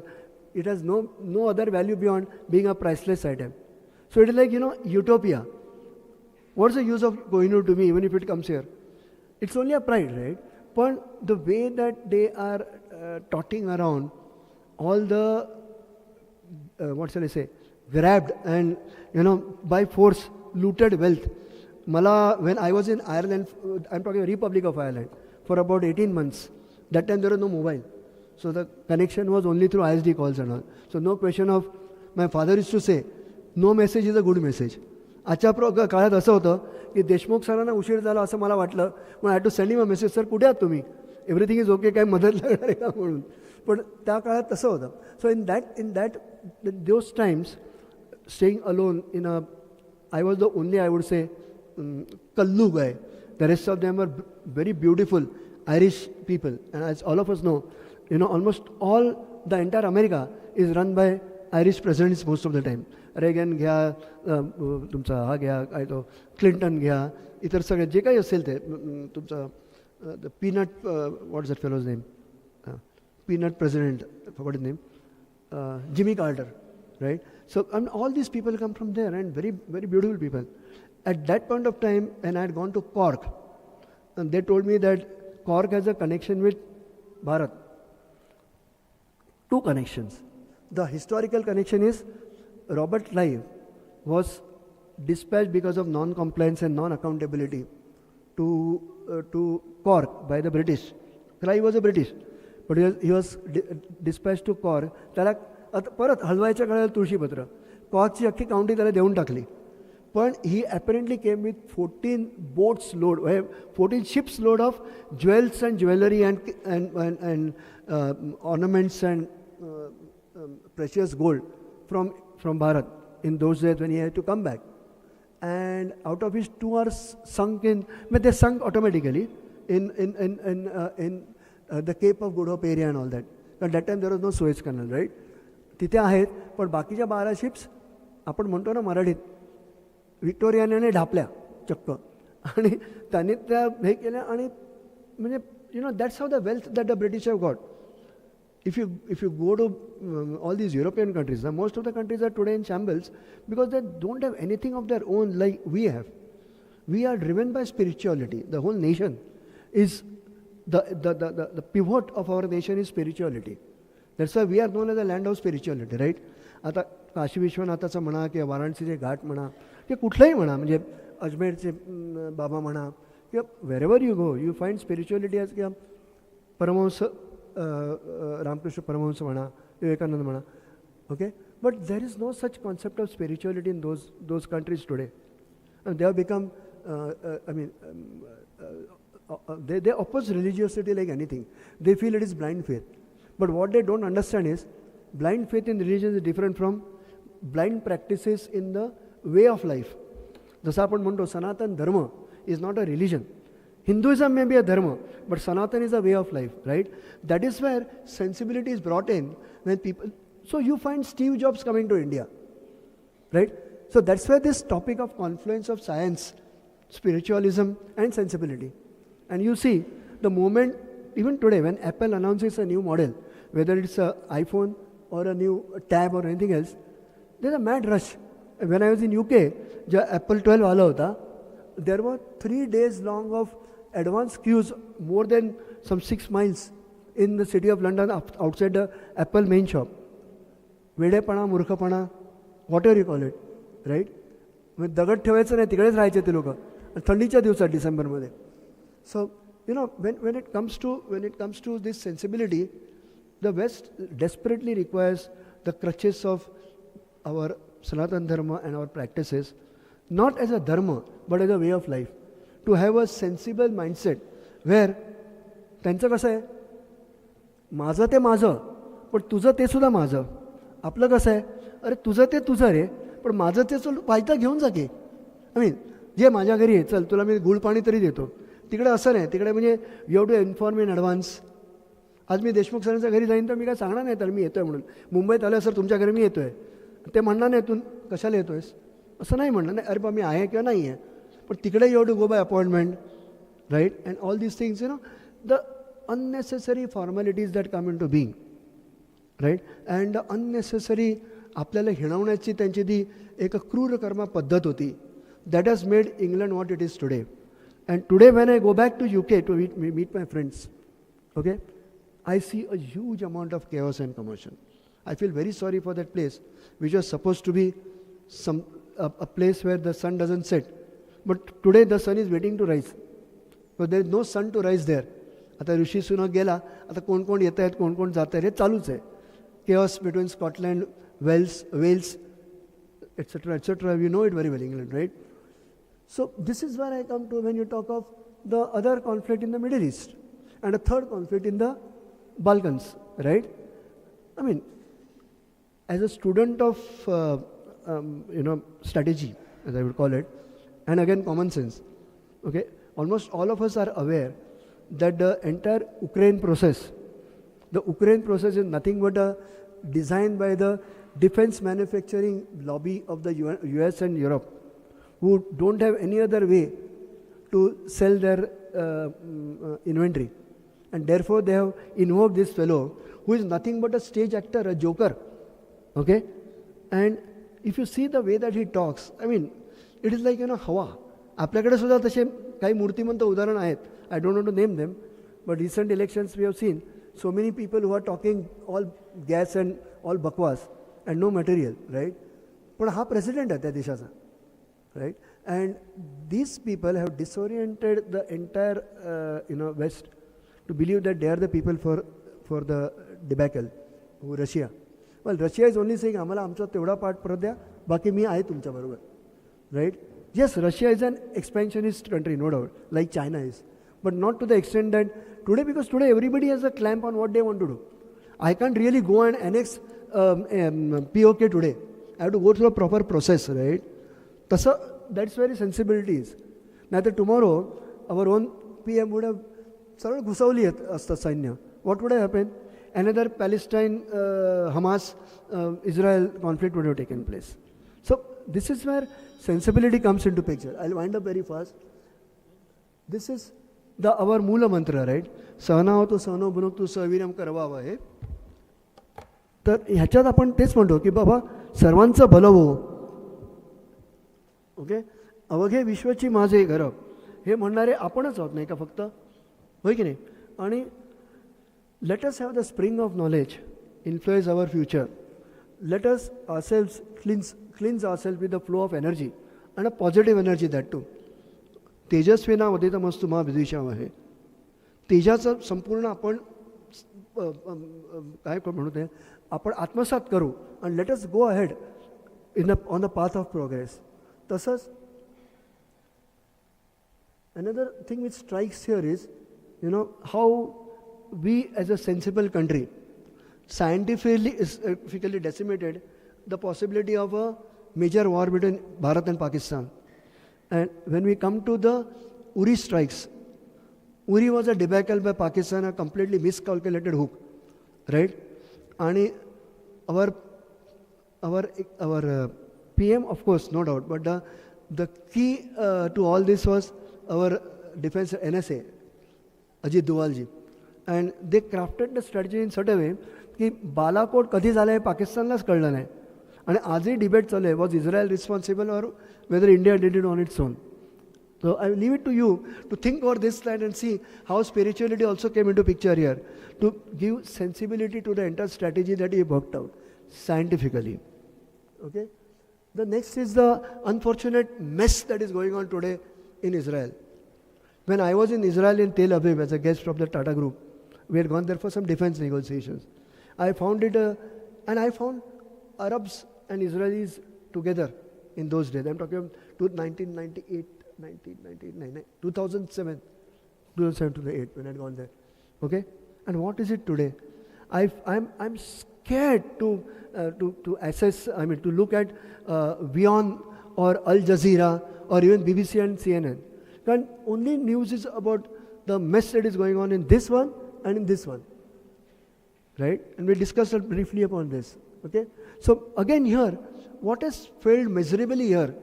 it has no other value beyond being a priceless item. So it is like, utopia. What's the use of Kohinoor to me even if it comes here? It's only a pride, right? But the way that they are trotting around all the, what shall I say, grabbed and, by force looted wealth. When I was in Ireland, I'm talking Republic of Ireland, for about 18 months. That time there was no mobile. So the connection was only through ISD calls and all. So no question of my father use to say no message is a good message. आजच्या काळात असं होतं की देशमुख सरांना उशीर झाला असं मला वाटलं, पण I to send him a message, sir कुठे आहात तुम्ही, एव्हरीथिंग इज ओके, काय मदत लागणार आहे का म्हणून. पण त्या काळात तसं होतं. So in that those times staying alone in a, I was the only, I would say, Kallu guy. The rest of them were very beautiful Irish people. And as all of us know, almost all the entire America is run by Irish presidents most of the time. Reagan घ्या, तुमचा हा घ्या, काय तो Clinton घ्या, इतर सगळे जे काही असेल ते, तुमचा peanut, what is that fellow's name, peanut president, what is name, Jimmy Carter, right. So all these people come from there, and very, very beautiful people. At that point of time, when I had gone to Cork, and they told me that Cork has a connection with Bharat. Two connections. The historical connection is Robert Clive was dispatched because of non-compliance and non-accountability to Cork by the British. Clive was a British, but he was dispatched to Cork. त्याला परत हलवायच्या काळाला तुळशीपत्र, कॉर्कची अख्खी county त्याला देऊन टाकली. पण he apparently came with 14 boats load, 14 ships load of jewels and jewelry and ornaments and precious gold from Bharat in those days when he had to come back. And out of his 2 hours sunk in, but they sunk automatically in the Cape of Good Hope area and all that. At that time there was no Suez Canal, right? तिथे आहेत, पण बाकीच्या 12 ships आपण म्हणतो ना मराठीत, व्हिक्टोरियाने ढापल्या चक्क, आणि त्यांनी त्या हे केल्या. आणि म्हणजे that's how the wealth that the British have got. If you go to all these European countries, most of the countries are today in shambles because they don't have anything of their own like we have. We are driven by spirituality. The whole nation is the pivot of our nation is spirituality. That's why we are known as a land of spirituality, right? आता काशी विश्वनाथाचं म्हणा किंवा वाराणसीचे घाट म्हणा किंवा कुठलंही म्हणा, म्हणजे अजमेरचे बाबा म्हणा, किंवा wherever you go you find spirituality as, किंवा परमहंस रामकृष्ण परमहंस म्हणा, विवेकानंद म्हणा, okay. But there is no such concept of spirituality in those countries today. They have become, I mean, they oppose religiosity like anything. They feel it is blind faith. But what they don't understand is blind faith in religion is different from blind practices in the way of life. जसं आपण म्हणतो सनातन धर्म is not a religion. Hinduism may be a dharma, but Sanatan is a way of life, right? That is where sensibility is brought in when people. So you find Steve Jobs coming to India, right? So that's where this topic of confluence of science, spiritualism, and sensibility. And you see, the moment, even today, when Apple announces a new model, whether it's an iPhone or a new tab or anything else, there's a mad rush. When I was in UK, जब Apple 12 आला होता, there were 3 days long of advance queues, more than some 6 miles in the city of London outside the Apple main shop. वेडेपणा, मूर्खपणा, whatever you call it, right? म्हणजे दगड ठेवायचं नाही, तिकडेच राहायचे ते लोक थंडीच्या दिवसात डिसेंबरमध्ये. So, when it comes to this sensibility, the West desperately requires the crutches of our Sanatan Dharma and our practices, not as a dharma, but as a way of life. To have a sensible mindset where त्यांचं कसं आहे, माझं ते माझं, पण तुझं ते सुद्धा माझं. आपलं कसं आहे, अरे तुझं ते तुझं रे, पण माझं ते पाहिजे घेऊन जा की. आय मीन, जे माझ्या घरी आहे, चल तुला मी गुळ पाणी तरी देतो. तिकडे असं नाही, तिकडे म्हणजे you have to inform in advance. आज मी देशमुख सरांच्या घरी जाईन तर मी काय सांगणार नाही तर मी येतो आहे म्हणून. मुंबईत आलं सर तुमच्या घरी मी येतो आहे, ते म्हणणार नाही तू कशाला येतो आहेस, असं नाही म्हणणार नाही, अरे बा मी आहे किंवा नाही आहे. पण तिकडे you have to go by appointment, right? And all these things, the unnecessary formalities that come into being, right? And the unnecessary आपल्याला हिणवण्याची त्यांची ती एक क्रूर कर्म पद्धत होती. That has made England what it is today. And today when I go back to UK to meet my friends, okay, I see a huge amount of chaos and commotion. I feel very sorry for that place, which was supposed to be a place where the sun doesn't set. But today the sun is waiting to rise. But there is no sun to rise there. आता ऋषी सुनक गेला, आता कोण कोण येत आहेत, कोण कोण जात आहेत, हे चालूच आहे. Chaos between Scotland, Wales, etc., etc. We know it very well, England, right? So this is where I come to when you talk of the other conflict in the Middle East and a third conflict in the Balkans, right? I mean, as a student of strategy, as I would call it, and again common sense, okay, almost all of us are aware that the entire Ukraine process is nothing but a design by the defense manufacturing lobby of the US and Europe, who don't have any other way to sell their inventory. And therefore they have invoked this fellow who is nothing but a stage actor, a joker. Okay? And if you see the way that he talks, I mean, it is like, हवा. आपल्याकडे सुद्धा तसे काही मूर्तिमंत उदाहरण आहेत. I don't want to name them, but recent elections we have seen so many people who are talking all gas and all bakwas and no material, right? पण हा president आहे त्या देशाचा, right? And these people have disoriented the entire West to believe that they are the people for the debacle, who Russia. Well, Russia is only saying आम्हाला आमचा तेवढा part परत द्या, बाकी मी आहे तुमच्या बरोबर, right? Yes, Russia is an expansionist country, no doubt, like China is, but not to the extent that today, because today everybody has a clamp on what they want to do. I can't really go and annex POK today. I have to go through a proper process, right? That's where sensibility is. Now that tomorrow our own PM would have सरळ घुसवली असतं सैन्य. What would have happened? Another Palestine, Hamas, Israel conflict would have taken place. So this is where sensibility comes into picture. I'll wind up very fast. This is our Mula Mantra, right? सहनावतो सहनो भुनक्तु सवीर्यम करवावं हे. तर ह्याच्यात आपण तेच म्हणतो की बाबा सर्वांचं भलं हो. ओके, अवघे विश्वाची माझे घर हे म्हणणारे आपणच आहोत नाही का फक्त, होय की नाही? आणि let us have the spring of knowledge influence our future. Let us ourselves cleanse ourselves with the flow of energy and a positive energy, that too. तेजस्विना उदितमस्तु मा विद्विषावहे. तेजाचं संपूर्ण आपण काय म्हणू ते आपण आत्मसात करू and let us go ahead on the path of progress. तसंच another thing which strikes here is, how we as a sensible country scientifically decimated the possibility of a major war between Bharat and Pakistan. And when we come to the Uri strikes, Uri was a debacle by Pakistan, a completely miscalculated hook, right? And our PM, of course, no doubt, but the key to all this was our defense NSA, Ajit Dovalji. And they crafted the strategy in such a way की बालाकोट कधी झालं हे पाकिस्तानलाच कळलं नाही. आणि आजही debate चालू आहे, was Israel responsible or weather India did it on its own. So I leave it to you to think over this slide and see how spirituality also came into picture here to give sensibility to the entire strategy that he worked out scientifically. Okay. The next is the unfortunate mess that is going on today in Israel. When I was in Israel in Tel Aviv as a guest of the Tata Group, we had gone there for some defense negotiations. I found it, and I found Arabs and Israelis together in those days. I'm talking about 1998, 2007 to the 8 when I had gone there. Okay, and what is it today? I'm scared to assess. I mean, to look at WION or Al Jazeera or even BBC and CNN. And only news is about the mess that is going on in this one and in this one, right? And we discussed briefly upon this. Okay, so again here, what has failed miserably here?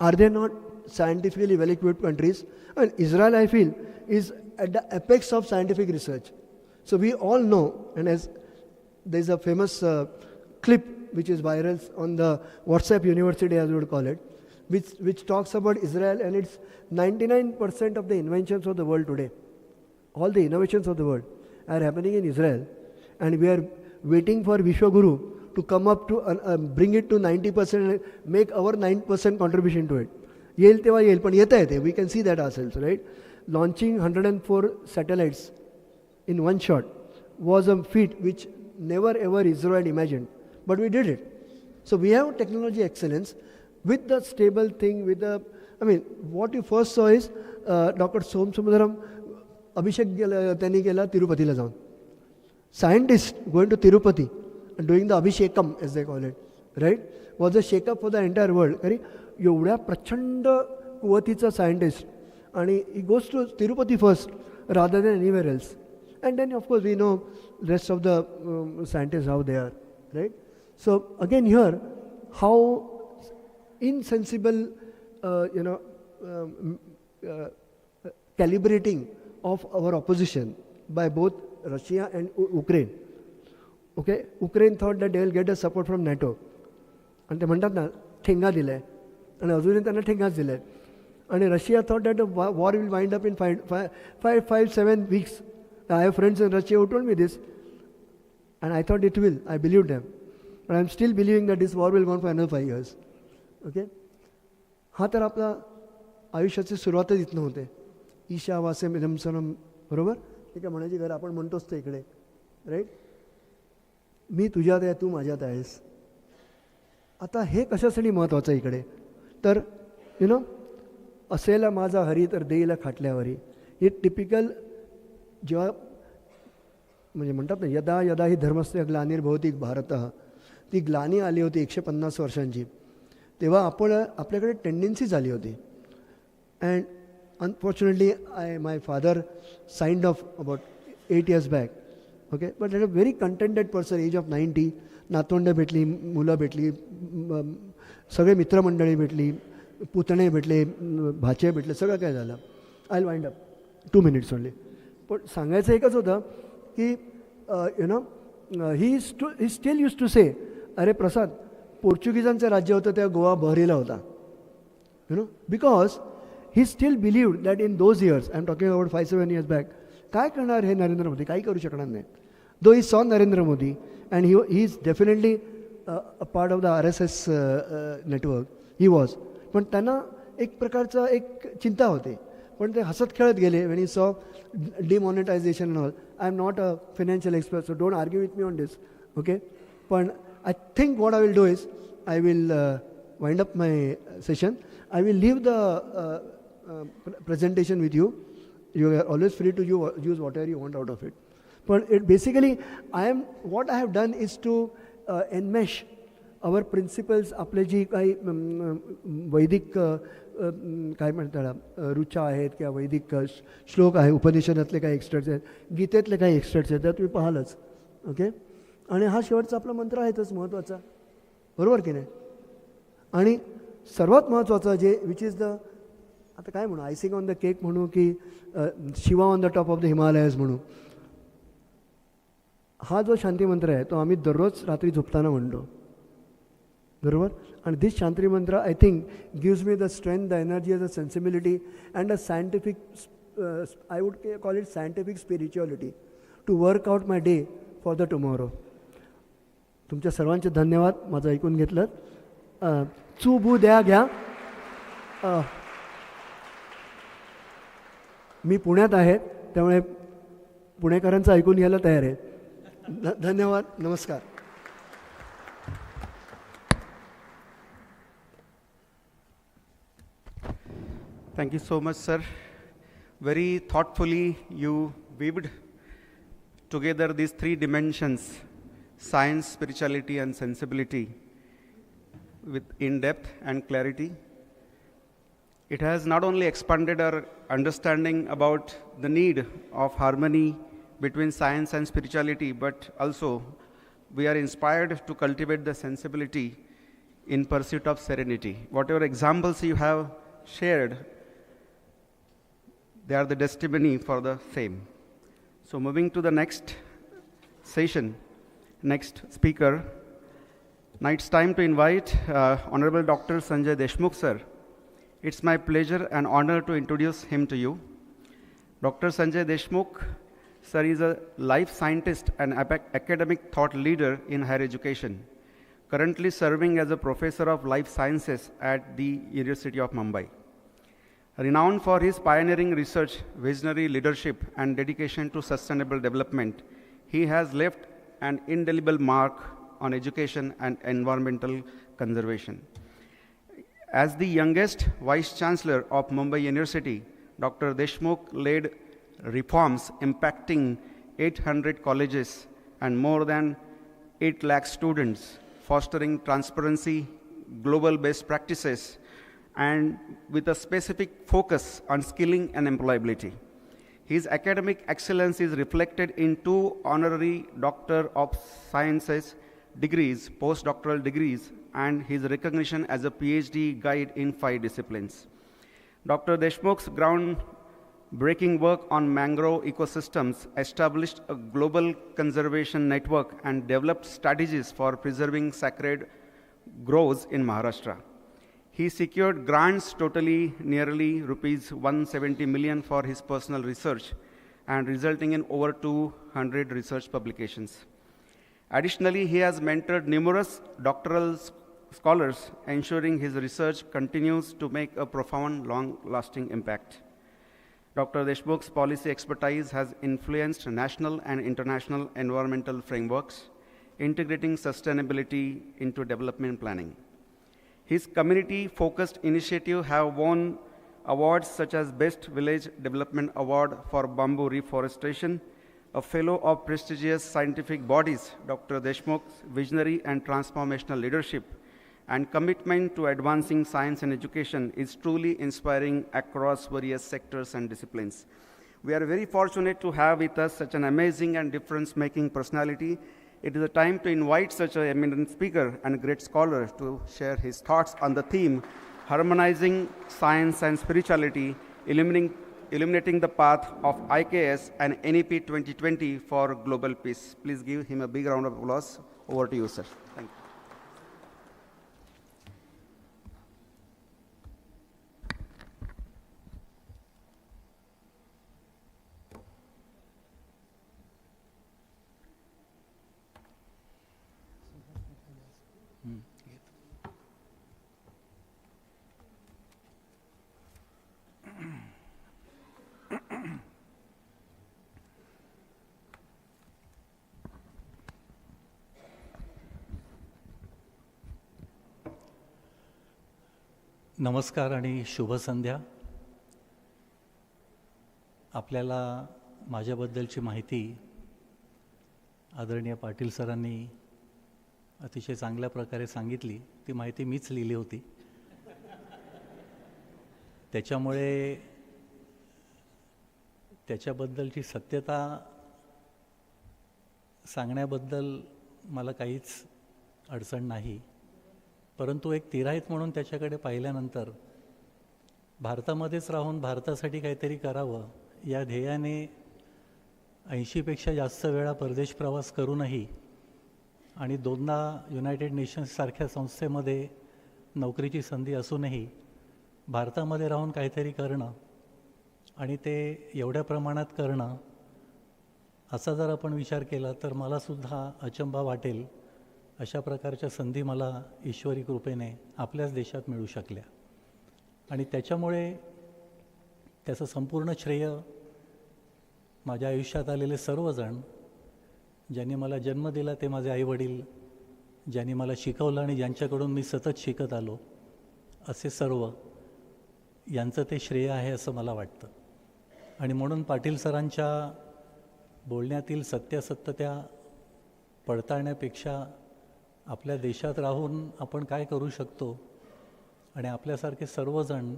Are they not scientifically well-equipped countries? And Israel, I feel, is at the apex of scientific research. So we all know, and as there's a famous clip which is viral on the WhatsApp University, as we would call it, which talks about Israel and its 99% of the inventions of the world today. All the innovations of the world are happening in Israel, and we are waiting for Vishwaguru to come up to bring it to 90% and make our 9% contribution to it. येईल तेव्हा येईल, पण येता येते. We can see that ourselves, right? Launching 104 satellites in one shot was a feat which never ever Israel had imagined. but we did it. So we have technology excellence with the stable thing, with the, I mean, what you first saw is Dr. Som Sumudaram, Abhishek त्यांनी केला तिरुपतीला जाऊन. Scientists going to Tirupati and doing the Abhishekam, as they call it, right, was a shake-up for the entire world. एवढ्या प्रचंड कुवतीचा scientist, and he goes to Tirupati first rather than anywhere else. And then of course we know rest of the scientists how they are, right? So again here, how insensible, calibrating of our opposition by both Russia and Ukraine. Okay, Ukraine thought that they will get a support from NATO, and they म्हणतात ना ठेंगा दिलाय, आणि अजूनही त्यांना ठेंगाच दिलाय. And Russia thought that the war will wind up in 7 weeks. I have friends in Russia who told me this, and I thought it will. I believed them, but I am still believing that this war will go on for another 5 years. Okay? हा तर आपला आयुष्याची सुरुवातच इथनं होते. ईशावास्यम इदं सर्वम, बरोबर? ठीक आहे, म्हणायची घर आपण म्हणतोच ते इकडे, राईट? मी तुझ्यात आहे, तू माझ्यात आहेस. आता हे कशासाठी महत्त्वाचं आहे इकडे? तर असेला माझा हरी तर देईला खाटल्यावरी. हे टिपिकल जेव्हा म्हणजे म्हणतात ना, यदा यदा ही धर्मस्य ग्लानिर्भवती भारतः, ती ग्लानी आली होती 150 वर्षांची, तेव्हा आपल्याकडे टेंडन्सी झाली होती. And unfortunately my father signed off about 8 years back. Okay, but a very contented person, age of 90, नातवंड भेटली, मुलं भेटली, सगळे मित्रमंडळी भेटली, पुतणे भेटले, भाचे भेटले, सगळं काय झालं. I will wind up 2 minutes only. पण सांगायचं एकच होतं की ही स्टील यूज टू से, अरे प्रसाद, पोर्चुगीजांचं राज्य होतं तेव्हा गोवा बहरीला होता. Because he steel believed that in those years, I am talking about 5-7 years back, काय करणार हे नरेंद्र मोदी? काही करू शकणार नाही. दो he saw Narendra Modi and he is definitely a part of the RSS network, he was. पण त्यांना एक प्रकारचा एक चिंता होते, पण ते हसत खेळत गेले. When he saw demonetisation and all. I am not a financial expert, so don't argue with me on this. Okay, पण I think what I will do is, I will wind up my session. I will leave the presentation with you. You are always free to use whatever you want out of it. But it basically, what I have done is to enmesh our principles, आपले जी काही वैदिक काय म्हणतात रुचा आहेत किंवा वैदिक श्लोक आहे, उपनिषदातले काही एक्स्ट्रॅक्ट्स आहेत, गीतेतले काही एक्स्ट्रॅक्ट्स आहेत, त्यात तुम्ही पाहालच. ओके, आणि हा शेवटचा आपला मंत्र आहेतच महत्त्वाचा, बरोबर की नाही? आणि सर्वात महत्त्वाचं जे विच इज द, आता काय म्हणू, आयसिंग ऑन द केक म्हणू की Shiva on the top of the Himalayas म्हणू, हा जो शांती मंत्र आहे तो आम्ही दररोज रात्री झोपताना म्हणतो, बरोबर? आणि this shanti mantra I think gives me the strength, the energy, the sensibility and a scientific, I would call it scientific spirituality to work out my day for the tomorrow. तुमच्या सर्वांचे धन्यवाद, माझं ऐकून घेतलं. चूबू द्या घ्या. मी पुण्यात आहे, त्यामुळे पुणेकरांचं ऐकून घ्यायला तयार आहे. धन्यवाद, नमस्कार. Thank you so much, sir. Very thoughtfully you weaved together these 3 dimensions, science, spirituality and sensibility, with in-depth and clarity. It has not only expanded our understanding about the need of harmony between science and spirituality, but also we are inspired to cultivate the sensibility in pursuit of serenity. Whatever examples you have shared, they are the testimony for the same. So moving to the next session, next speaker, now it's time to invite Honorable Dr. Sanjay Deshmukh sir. It's my pleasure and honor to introduce him to you. Dr. Sanjay Deshmukh sir is a life scientist and academic thought leader in higher education, currently serving as a professor of life sciences at the University of Mumbai. Renowned for his pioneering research, visionary leadership, and dedication to sustainable development, he has left an indelible mark on education and environmental conservation. As the youngest Vice Chancellor of Mumbai University, Dr. Deshmukh led reforms impacting 800 colleges and more than 8 lakh students, fostering transparency, global best practices, and with a specific focus on skilling and employability. His academic excellence is reflected in 2 honorary Doctor of Sciences degrees, postdoctoral degrees, and his recognition as a PhD guide in 5 disciplines. Dr. Deshmukh's groundbreaking work on mangrove ecosystems established a global conservation network and developed strategies for preserving sacred groves in Maharashtra. He secured grants totally nearly rupees 170 million for his personal research and resulting in over 200 research publications. Additionally, he has mentored numerous doctoral scholars, ensuring his research continues to make a profound, long-lasting impact. Dr. Deshmukh's policy expertise has influenced national and international environmental frameworks, integrating sustainability into development planning. His community-focused initiatives have won awards such as Best Village Development Award for Bamboo Reforestation. A fellow of prestigious scientific bodies, Dr. Deshmukh's visionary and transformational leadership and commitment to advancing science and education is truly inspiring across various sectors and disciplines. We are very fortunate to have with us such an amazing and difference-making personality. It is a time to invite such an eminent speaker and great scholar to share his thoughts on the theme, harmonizing science and spirituality, illuminating the path of IKS and NEP 2020 for global peace. Please give him a big round of applause. Over to you, sir. Thank you. नमस्कार आणि शुभ संध्या. आपल्याला माझ्याबद्दलची माहिती आदरणीय पाटील सरांनी अतिशय चांगल्या प्रकारे सांगितली. ती माहिती मीच लिहिली होती, त्याच्यामुळे त्याच्याबद्दलची सत्यता सांगण्याबद्दल मला काहीच अडचण नाही. परंतु एक तिराहित म्हणून त्याच्याकडे पाहिल्यानंतर भारतामध्येच राहून भारतासाठी काहीतरी करावं या ध्येयाने 80पेक्षा जास्त वेळा परदेश प्रवास करूनही आणि 2दा युनायटेड नेशन्ससारख्या संस्थेमध्ये नोकरीची संधी असूनही भारतामध्ये राहून काहीतरी करणं आणि ते एवढ्या प्रमाणात करणं असा जर आपण विचार केला तर मलासुद्धा अचंबा वाटेल. अशा प्रकारच्या संधी मला ईश्वरी कृपेने आपल्याच देशात मिळू शकल्या आणि त्याच्यामुळे त्याचं संपूर्ण श्रेय माझ्या आयुष्यात आलेले सर्वजण, ज्यांनी मला जन्म दिला ते माझे आईवडील, ज्यांनी मला शिकवलं आणि ज्यांच्याकडून मी सतत शिकत आलो, असे सर्व यांचं ते श्रेय आहे असं मला वाटतं. आणि म्हणून पाटील सरांच्या बोलण्यातील सत्यासत्यता पडताळण्यापेक्षा आपल्या देशात राहून आपण काय करू शकतो आणि आपल्यासारखे सर्वजण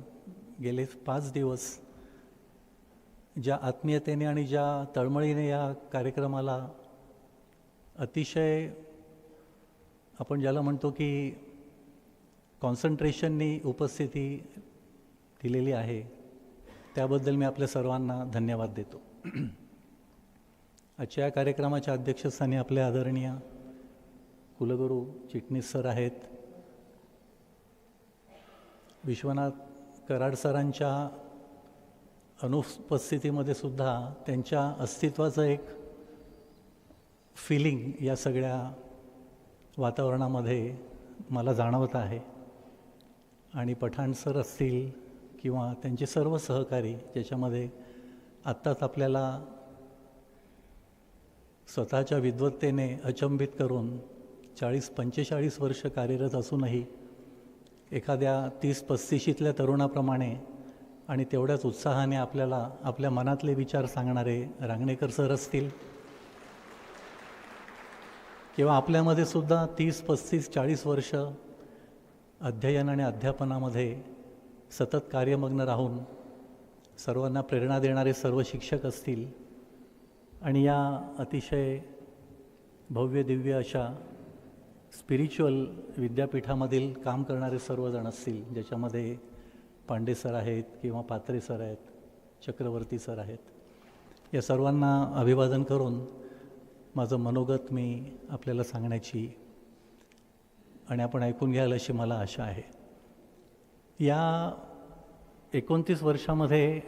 गेले 5 दिवस ज्या आत्मीयतेने आणि ज्या तळमळीने या कार्यक्रमाला अतिशय आपण ज्याला म्हणतो की कॉन्सन्ट्रेशननी उपस्थिती दिलेली आहे, त्याबद्दल मी आपल्या सर्वांना धन्यवाद देतो. आजच्या या कार्यक्रमाच्या अध्यक्षस्थानी आपले आदरणीय कुलगुरू चिटणीस सर आहेत. विश्वनाथ कराड सरांच्या अनुपस्थितीमध्ये सुद्धा त्यांच्या अस्तित्वाचं एक फिलिंग या सगळ्या वातावरणामध्ये मला जाणवत आहे. आणि पठाण सर असतील किंवा त्यांचे सर्व सहकारी, ज्याच्यामध्ये आत्ताच आपल्याला स्वतःच्या विद्वत्तेने अचंबित करून 40-45 वर्ष कार्यरत असूनही एखाद्या 30-35शीतल्या तरुणाप्रमाणे आणि तेवढ्याच उत्साहाने आपल्याला आपल्या मनातले विचार सांगणारे रांगणेकर सर असतील, किंवा आपल्यामध्ये सुद्धा 30-35-40 वर्ष अध्ययन आणि अध्यापनामध्ये सतत कार्यमग्न राहून सर्वांना प्रेरणा देणारे सर्व शिक्षक असतील, आणि या अतिशय भव्य दिव्य अशा स्पिरिच्युअल विद्यापीठामधील काम करणारे सर्वजण असतील, ज्याच्यामध्ये पांडे सर आहेत किंवा पात्रे सर आहेत, चक्रवर्ती सर आहेत, या सर्वांना अभिवादन करून माझं मनोगत मी आपल्याला सांगण्याची आणि आपण ऐकून घ्याल अशी मला आशा आहे. या 29 वर्षामध्ये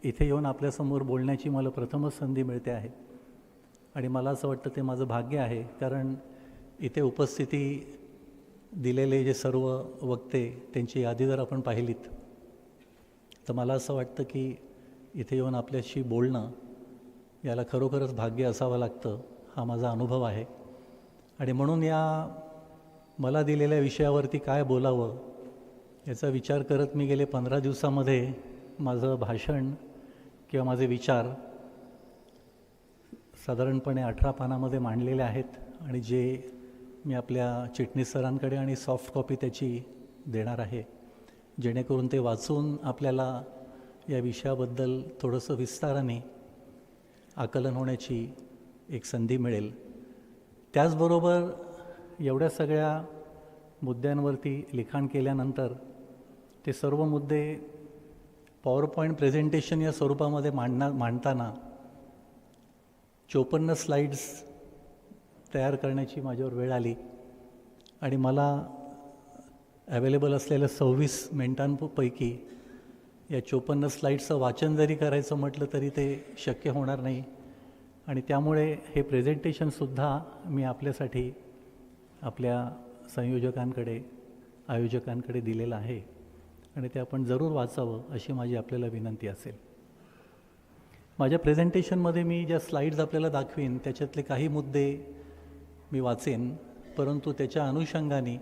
इथे येऊन आपल्यासमोर बोलण्याची मला प्रथमच संधी मिळते आहे, आणि मला असं वाटतं ते माझं भाग्य आहे, कारण इथे उपस्थिती दिलेले जे सर्व वक्ते त्यांची यादी जर आपण पाहिलीत तर मला असं वाटतं की इथे येऊन आपल्याशी बोलणं याला खरोखरच भाग्य असावं लागतं, हा माझा अनुभव आहे. आणि म्हणून या मला दिलेल्या विषयावरती काय बोलावं याचा विचार करत मी गेले 15 दिवसामध्ये माझं भाषण किंवा माझे विचार साधारणपणे 18 पानामध्ये मांडलेले आहेत, आणि जे मी आपल्या चिटणीस सरांकडे आणि सॉफ्ट कॉपी त्याची देणार आहे, जेणेकरून ते वाचून आपल्याला या विषयाबद्दल थोडंसं विस्ताराने आकलन होण्याची एक संधी मिळेल. त्याचबरोबर एवढ्या सगळ्या मुद्द्यांवरती लिखाण केल्यानंतर ते सर्व मुद्दे पॉवर पॉईंट प्रेझेंटेशन या स्वरूपामध्ये मांडताना 54 स्लाईड्स तयार करण्याची माझ्यावर वेळ आली, आणि मला अवेलेबल असलेल्या 26 मिनिटांपैकी या 54 स्लाईड्सचं वाचन जरी करायचं म्हटलं तरी ते शक्य होणार नाही, आणि त्यामुळे हे प्रेझेंटेशनसुद्धा मी आपल्यासाठी आपल्या संयोजकांकडे आयोजकांकडे दिलेलं आहे, आणि ते आपण जरूर वाचावं अशी माझी आपल्याला विनंती असेल. माझ्या प्रेझेंटेशनमध्ये मी ज्या स्लाईड्स आपल्याला दाखवीन त्याच्यातले काही मुद्दे मी वाचेन, परंतु त्याच्या अनुषंगाने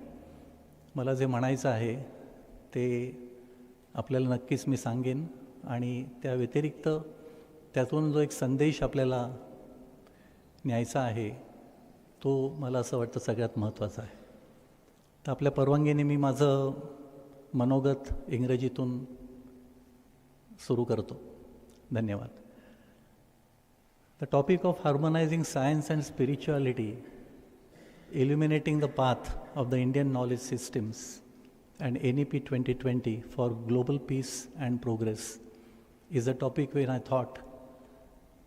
मला जे म्हणायचं आहे ते आपल्याला नक्कीच मी सांगेन, आणि त्या व्यतिरिक्त त्यातून जो एक संदेश आपल्याला न्यायचा आहे तो मला असं वाटतं सगळ्यात महत्त्वाचा आहे. तर आपल्या परवानगीने मी माझं मनोगत इंग्रजीतून सुरू करतो. धन्यवाद. The topic of harmonizing science and spirituality, illuminating the path of the Indian knowledge systems and NEP 2020 for global peace and progress is a topic when I thought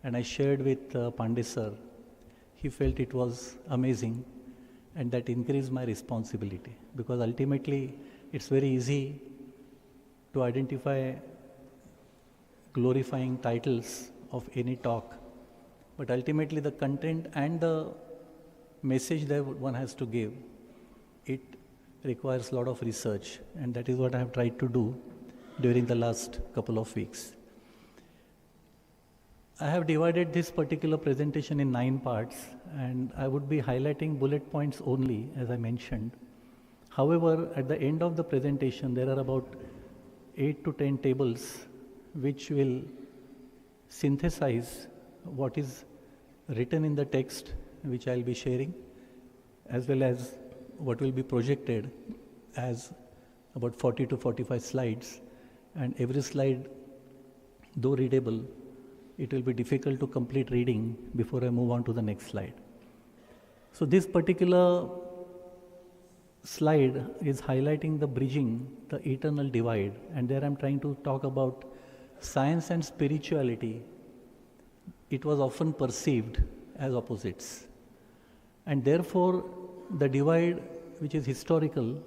and I shared with Pandey sir. He felt it was amazing, and that increased my responsibility, because ultimately it's very easy to identify glorifying titles of any talk, but ultimately the content and the message that one has to give, it requires a lot of research, and that is what I have tried to do during the last couple of weeks. I have divided this particular presentation in 9 parts, and I would be highlighting bullet points only, as I mentioned. However, at the end of the presentation there are about 8 to 10 tables which will synthesize what is written in the text which I will be sharing, as well as what will be projected as about 40 to 45 slides, and every slide, though readable, it will be difficult to complete reading before I move on to the next slide. So this particular slide is highlighting the bridging the eternal divide, and there I am trying to talk about science and spirituality. It was often perceived as opposites, and therefore the divide, which is historical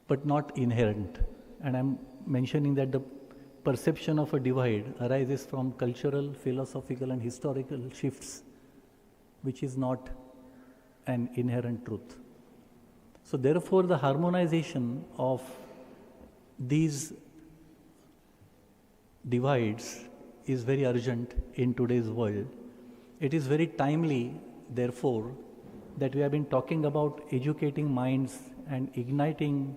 but not inherent, and I am mentioning that the perception of a divide arises from cultural, philosophical and historical shifts, which is not an inherent truth. So therefore the harmonization of these divides is very urgent in today's world. It is very timely, therefore, that we have been talking about educating minds and igniting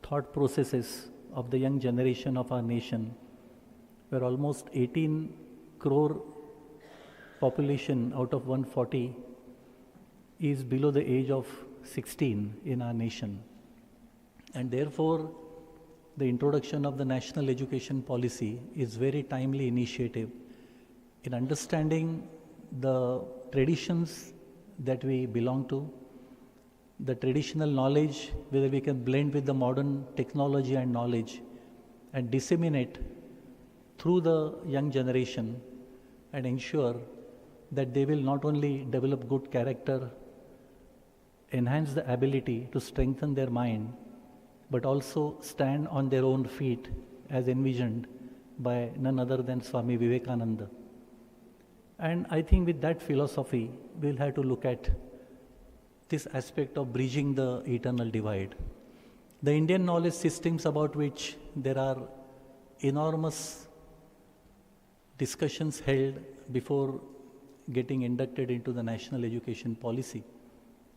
thought processes of the young generation of our nation, where almost 18 crore population out of 140 is below the age of 16 in our nation. And therefore, the introduction of the national education policy is very timely initiative in understanding the traditions that we belong to, the traditional knowledge, whether we can blend with the modern technology and knowledge and disseminate through the young generation and ensure that they will not only develop good character, enhance the ability to strengthen their mind, but also stand on their own feet as envisioned by none other than Swami Vivekananda. And I think with that philosophy, we'll have to look at this aspect of bridging the eternal divide. The Indian knowledge systems about which there are enormous discussions held before getting inducted into the national education policy.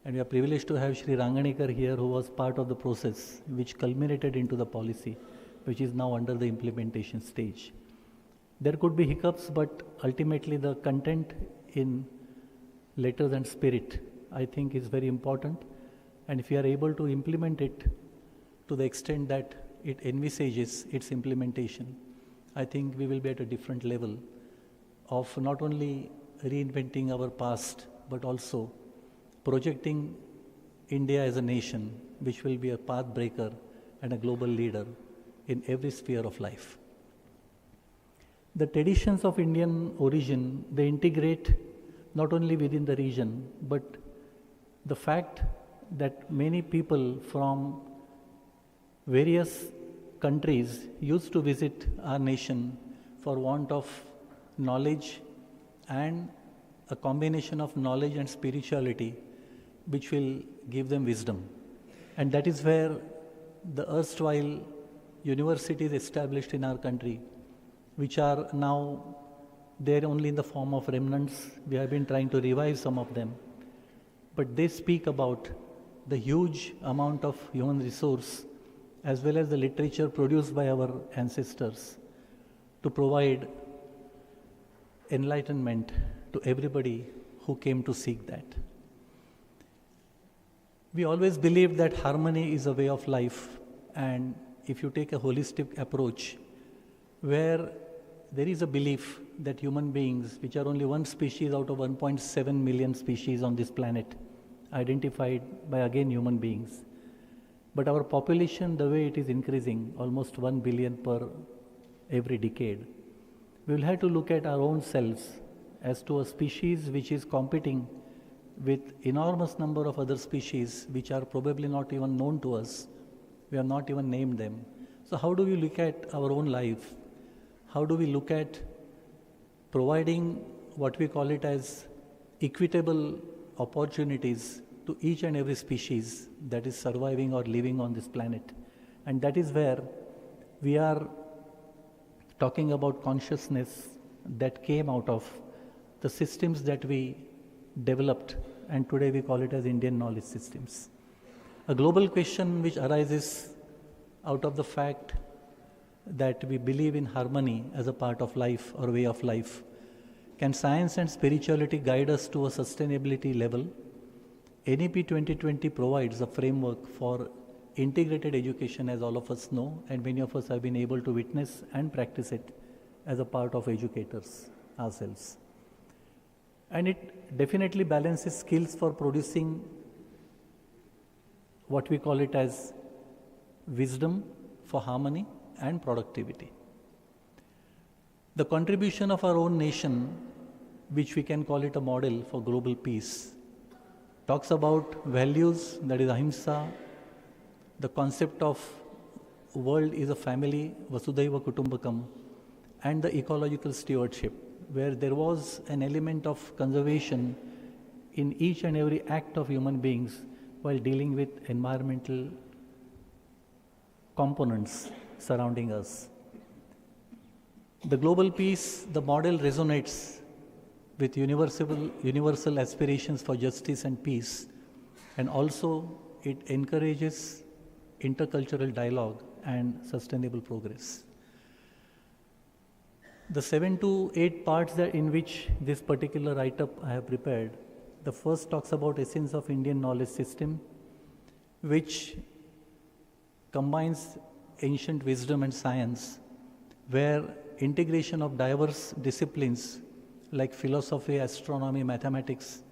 And we are privileged to have Shree Ranganekar here, who was part of the process which culminated into the policy, which is now under the implementation stage. There could be hiccups, but ultimately the content in letters and spirit, I think, is very important. And if we are able to implement it to the extent that it envisages its implementation, I think we will be at a different level of not only reinventing our past, but also projecting India as a nation which will be a path breaker and a global leader in every sphere of life. The traditions of Indian origin, they integrate not only within the region, but the fact that many people from various countries used to visit our nation for want of knowledge and a combination of knowledge and spirituality which will give them wisdom. And that is where the erstwhile universities established in our country, which are now there only in the form of remnants. We have been trying to revive some of them. But they speak about the huge amount of human resource as well as the literature produced by our ancestors to provide enlightenment to everybody who came to seek that. We always believed that harmony is a way of life, and if you take a holistic approach where there is a belief that human beings, which are only one species out of 1.7 million species on this planet, identified by again human beings, but our population, the way it is increasing, almost 1 billion per every decade, we will have to look at our own selves as to a species which is competing with enormous number of other species which are probably not even known to us. We have not even named them. So how do we look at our own life? How do we look at providing what we call it as equitable opportunities to each and every species that is surviving or living on this planet? And that is where we are talking about consciousness that came out of the systems that we developed, and today we call it as Indian knowledge systems. A global question which arises out of the fact that we believe in harmony as a part of life or way of life. Can science and spirituality guide us to a sustainability level? NEP 2020 provides a framework for integrated education, as all of us know, and many of us have been able to witness and practice it as a part of educators ourselves. And it definitely balances skills for producing what we call it as wisdom for harmony and productivity. The contribution of our own nation, which we can call it a model for global peace, talks about values, that is ahimsa, the concept of world is a family, vasudhaiva kutumbakam, and the ecological stewardship, where there was an element of conservation in each and every act of human beings while dealing with environmental components surrounding us. The global peace, the model resonates with universal aspirations for justice and peace, and also it encourages intercultural dialogue and sustainable progress. The 7 to 8 parts that in which this particular write-up I have prepared, the first talks about essence of Indian knowledge system, which combines ancient wisdom and science, where integration of diverse disciplines like philosophy, astronomy, mathematics,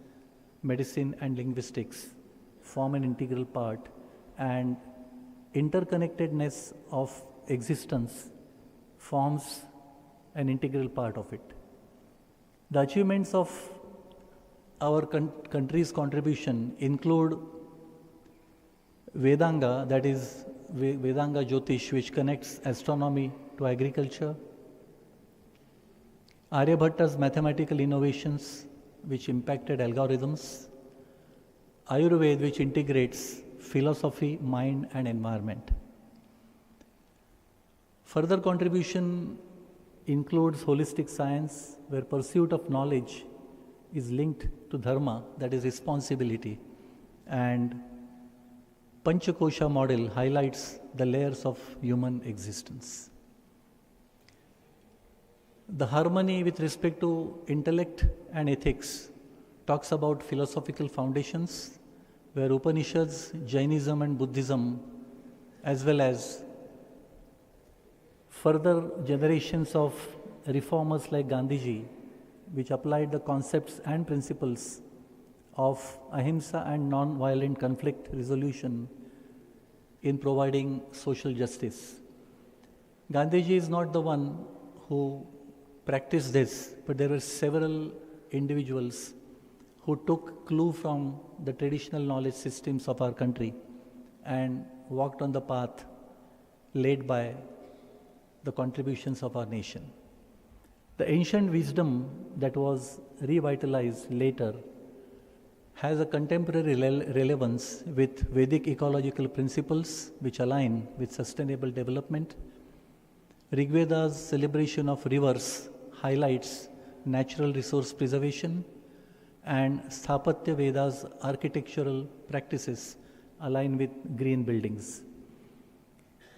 medicine and linguistics form an integral part, and interconnectedness of existence forms an integral part of it. The achievements of our country's contribution include Vedanga, that is Vedanga Jyotish, which connects astronomy to agriculture, Aryabhatta's mathematical innovations, which impacted algorithms, Ayurveda, which integrates philosophy, mind and environment. Further contribution includes holistic science, where pursuit of knowledge is linked to dharma, that is responsibility, and Panchakosha model highlights the layers of human existence. The harmony with respect to intellect and ethics talks about philosophical foundations, where Upanishads, Jainism and Buddhism, as well as further generations of reformers like Gandhiji, which applied the concepts and principles of ahimsa and non-violent conflict resolution in providing social justice. Gandhiji is not the one who practiced this, but there were several individuals who took clue from the traditional knowledge systems of our country and walked on the path laid by the contributions of our nation. The ancient wisdom that was revitalized later has a contemporary relevance with Vedic ecological principles which align with sustainable development. Rigveda's celebration of rivers highlights natural resource preservation, and Sthapatya Veda's architectural practices align with green buildings.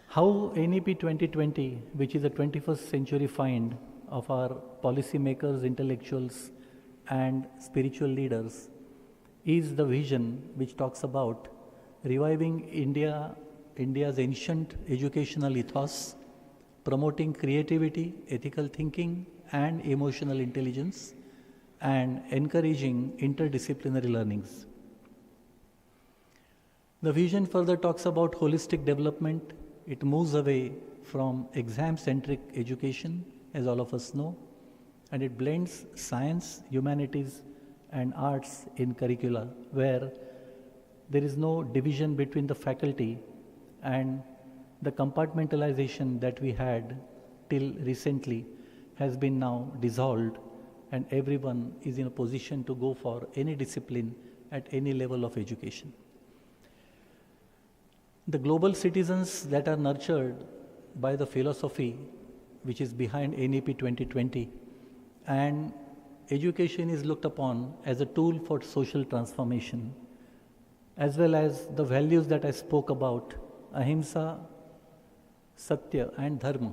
How NEP 2020, which is a 21st century find of our policymakers, intellectuals and spiritual leaders, is the vision which talks about reviving India's ancient educational ethos, promoting creativity, ethical thinking and emotional intelligence, and encouraging interdisciplinary learnings. The vision further talks about holistic development. It moves away from exam-centric education, as all of us know, and it blends science, humanities, and arts in curricula, where there is no division between the faculty, and the compartmentalization that we had till recently has been now dissolved, and everyone is in a position to go for any discipline at any level of education. The global citizens that are nurtured by the philosophy which is behind NEP 2020, and education is looked upon as a tool for social transformation, as well as the values that I spoke about, ahimsa, satya and dharma,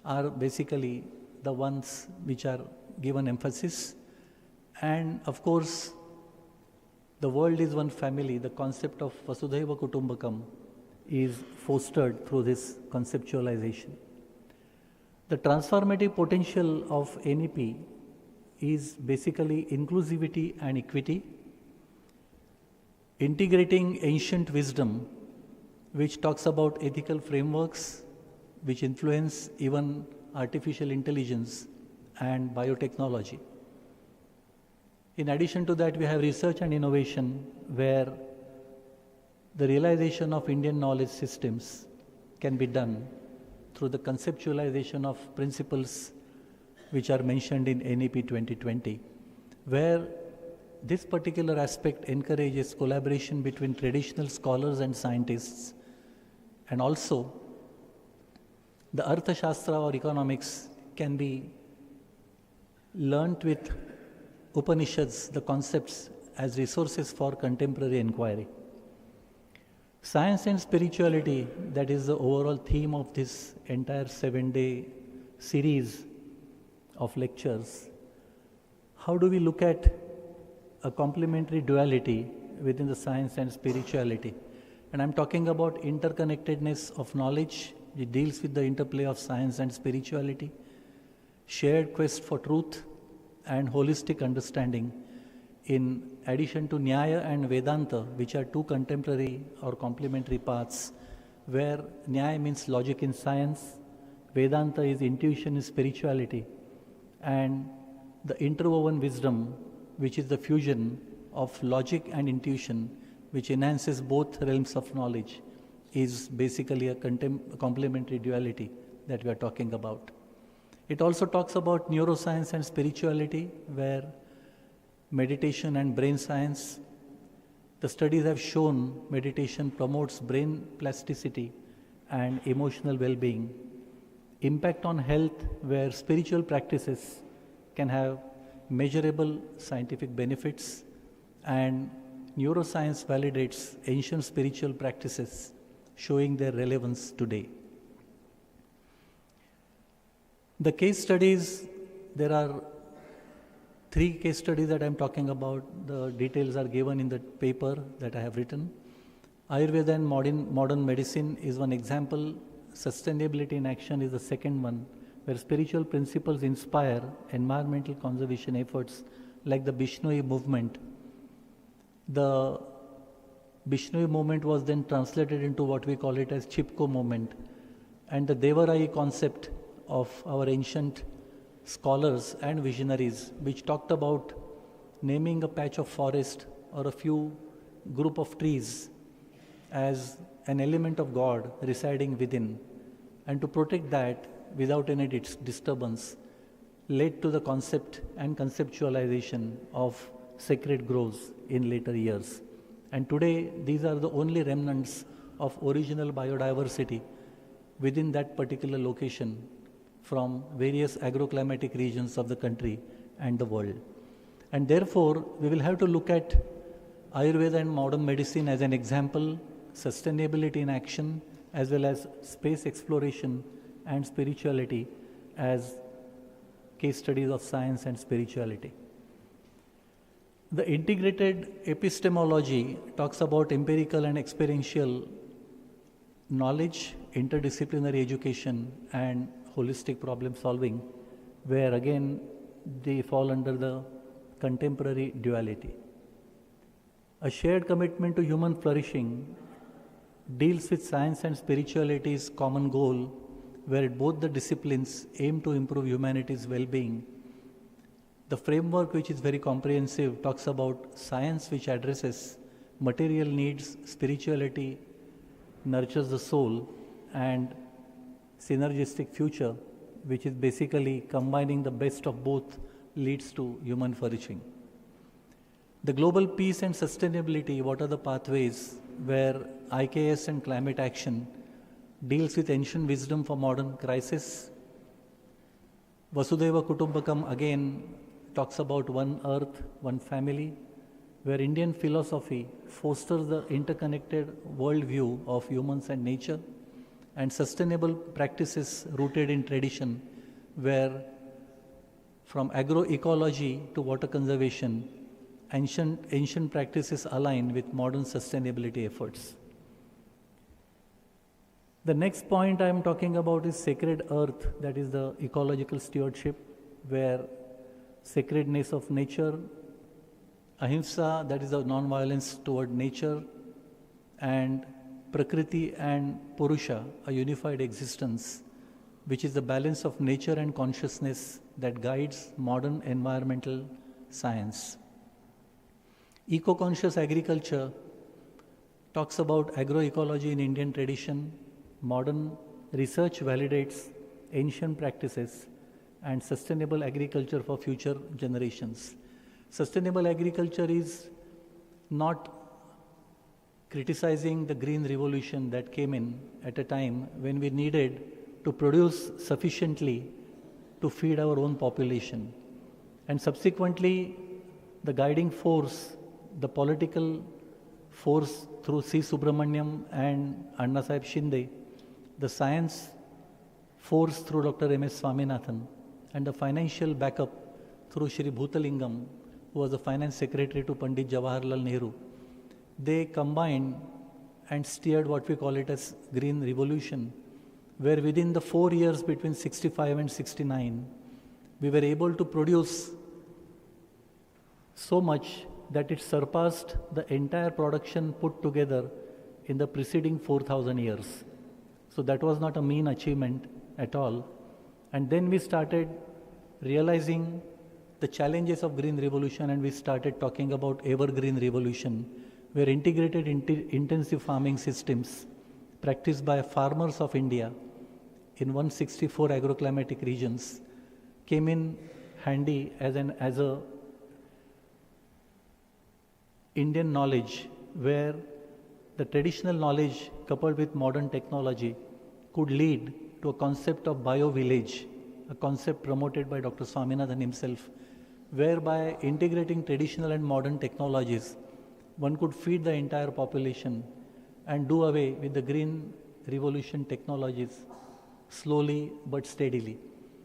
are basically the ones which are given emphasis. And of course, the world is one family. The concept of Vasudhaiva Kutumbakam is fostered through this conceptualization. The transformative potential of NEP is basically inclusivity and equity, integrating ancient wisdom, which talks about ethical frameworks which influence even artificial intelligence and biotechnology. In addition to that, we have research and innovation, where the realization of Indian knowledge systems can be done through the conceptualization of principles which are mentioned in NEP 2020, where this particular aspect encourages collaboration between traditional scholars and scientists, and also the Arthashastra or economics can be learnt with Upanishads, the concepts as resources for contemporary inquiry. Science and spirituality, that is the overall theme of this entire 7-day series of lectures. How do we look at a complementary duality within the science and spirituality? And I'm talking about interconnectedness of knowledge. It deals with the interplay of science and spirituality, shared quest for truth and holistic understanding, in addition to Nyaya and Vedanta, which are two contemporary or complementary paths, where Nyaya means logic in science, Vedanta is intuition in spirituality, and the interwoven wisdom, which is the fusion of logic and intuition, which enhances both realms of knowledge, is basically a complementary duality that we are talking about. It also talks about neuroscience and spirituality, where meditation and brain science, the studies have shown meditation promotes brain plasticity and emotional well-being. Impact on health, where spiritual practices can have measurable scientific benefits, and neuroscience validates ancient spiritual practices, showing their relevance today. The case studies, there are 3 case studies that I'm talking about. The details are given in the paper that I have written. Ayurveda and modern medicine is one example. Sustainability in action is the second one, where spiritual principles inspire environmental conservation efforts like the B.Gdeshmukh movement. The B.Gdeshmukh movement was then translated into what we call it as Chipko movement. And the Devarai concept of our ancient scholars and visionaries, which talked about naming a patch of forest or a few group of trees as an element of God residing within, and to protect that without any disturbance, led to the concept and conceptualization of sacred groves in later years. And today, these are the only remnants of original biodiversity within that particular location from various agroclimatic regions of the country and the world. And therefore, we will have to look at Ayurveda and modern medicine as an example, sustainability in action, as well as space exploration and spirituality as case studies of science and spirituality. The integrated epistemology talks about empirical and experiential knowledge, interdisciplinary education, and holistic problem solving, where again they fall under the contemporary duality. A shared commitment to human flourishing deals with science and spirituality's common goal, where both the disciplines aim to improve humanity's well-being. The framework, which is very comprehensive, talks about science which addresses material needs, spirituality nurtures the soul, and synergistic future, which is basically combining the best of both, leads to human flourishing. The global peace and sustainability, what are the pathways, where IKS and climate action deals with ancient wisdom for modern crisis. Vasudhaiva Kutumbakam again talks about one earth, one family, where Indian philosophy fosters the interconnected worldview of humans and nature, and sustainable practices rooted in tradition, where from agroecology to water conservation, ancient practices align with modern sustainability efforts. The next point I am talking about is sacred earth, that is the ecological stewardship, where sacredness of nature, ahimsa, that is the non-violence toward nature, and Prakriti and Purusha, a unified existence, which is the balance of nature and consciousness that guides modern environmental science. Eco-conscious agriculture talks about agroecology in Indian tradition. Modern research validates ancient practices and sustainable agriculture for future generations. Sustainable agriculture is not criticizing the green revolution that came in at a time when we needed to produce sufficiently to feed our own population. And subsequently, the guiding force, the political force through C. Subramaniam and Anna Sahib Shinde, the science force through Dr. M.S. Swaminathan, and the financial backup through Shri Bhutalingam, who was the finance secretary to Pandit Jawaharlal Nehru. They combined and steered what we call it as Green Revolution, where within the 4 years between 65 and 69, we were able to produce so much that it surpassed the entire production put together in the preceding 4,000 years. So that was not a mean achievement at all. And then we started realizing the challenges of Green Revolution, and we started talking about Evergreen Revolution, where integrated intensive farming systems practiced by farmers of India in 164 agroclimatic regions came in handy as a Indian knowledge, where the traditional knowledge coupled with modern technology could lead to a concept of bio-village, a concept promoted by Dr. Swaminathan himself, whereby integrating traditional and modern technologies, one could feed the entire population and do away with the green revolution technologies slowly but steadily.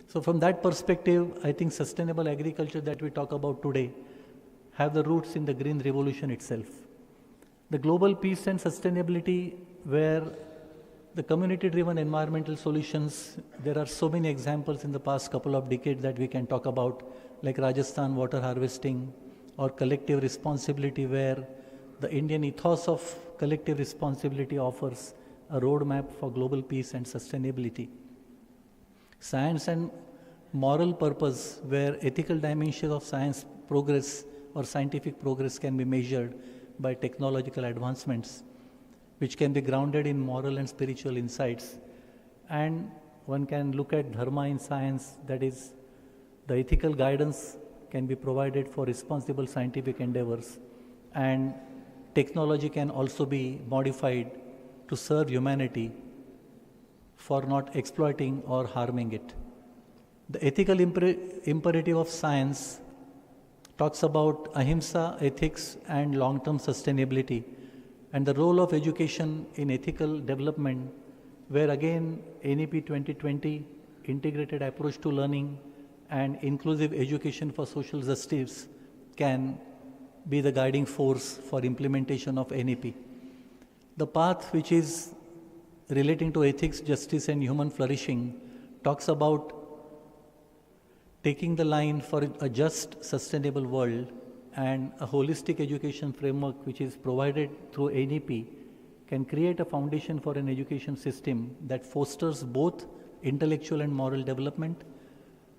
So from that perspective, I think sustainable agriculture that we talk about today have the roots in the green revolution itself. The global peace and sustainability, where the community-driven environmental solutions, there are so many examples in the past couple of decades that we can talk about, like Rajasthan water harvesting or collective responsibility, where the Indian ethos of collective responsibility offers a roadmap for global peace and sustainability. Science and moral purpose, where ethical dimensions of science progress or scientific progress can be measured by technological advancements, which can be grounded in moral and spiritual insights. And one can look at dharma in science, that is, the ethical guidance can be provided for responsible scientific endeavors, and technology can also be modified to serve humanity for not exploiting or harming it. The ethical imperative of science talks about ahimsa, ethics, and long-term sustainability, and the role of education in ethical development, where again NEP 2020, integrated approach to learning and inclusive education for social justice, can be the guiding force for implementation of NEP. The path which is relating to ethics, justice, and human flourishing talks about taking the line for a just, sustainable world, and a holistic education framework which is provided through NEP can create a foundation for an education system that fosters both intellectual and moral development,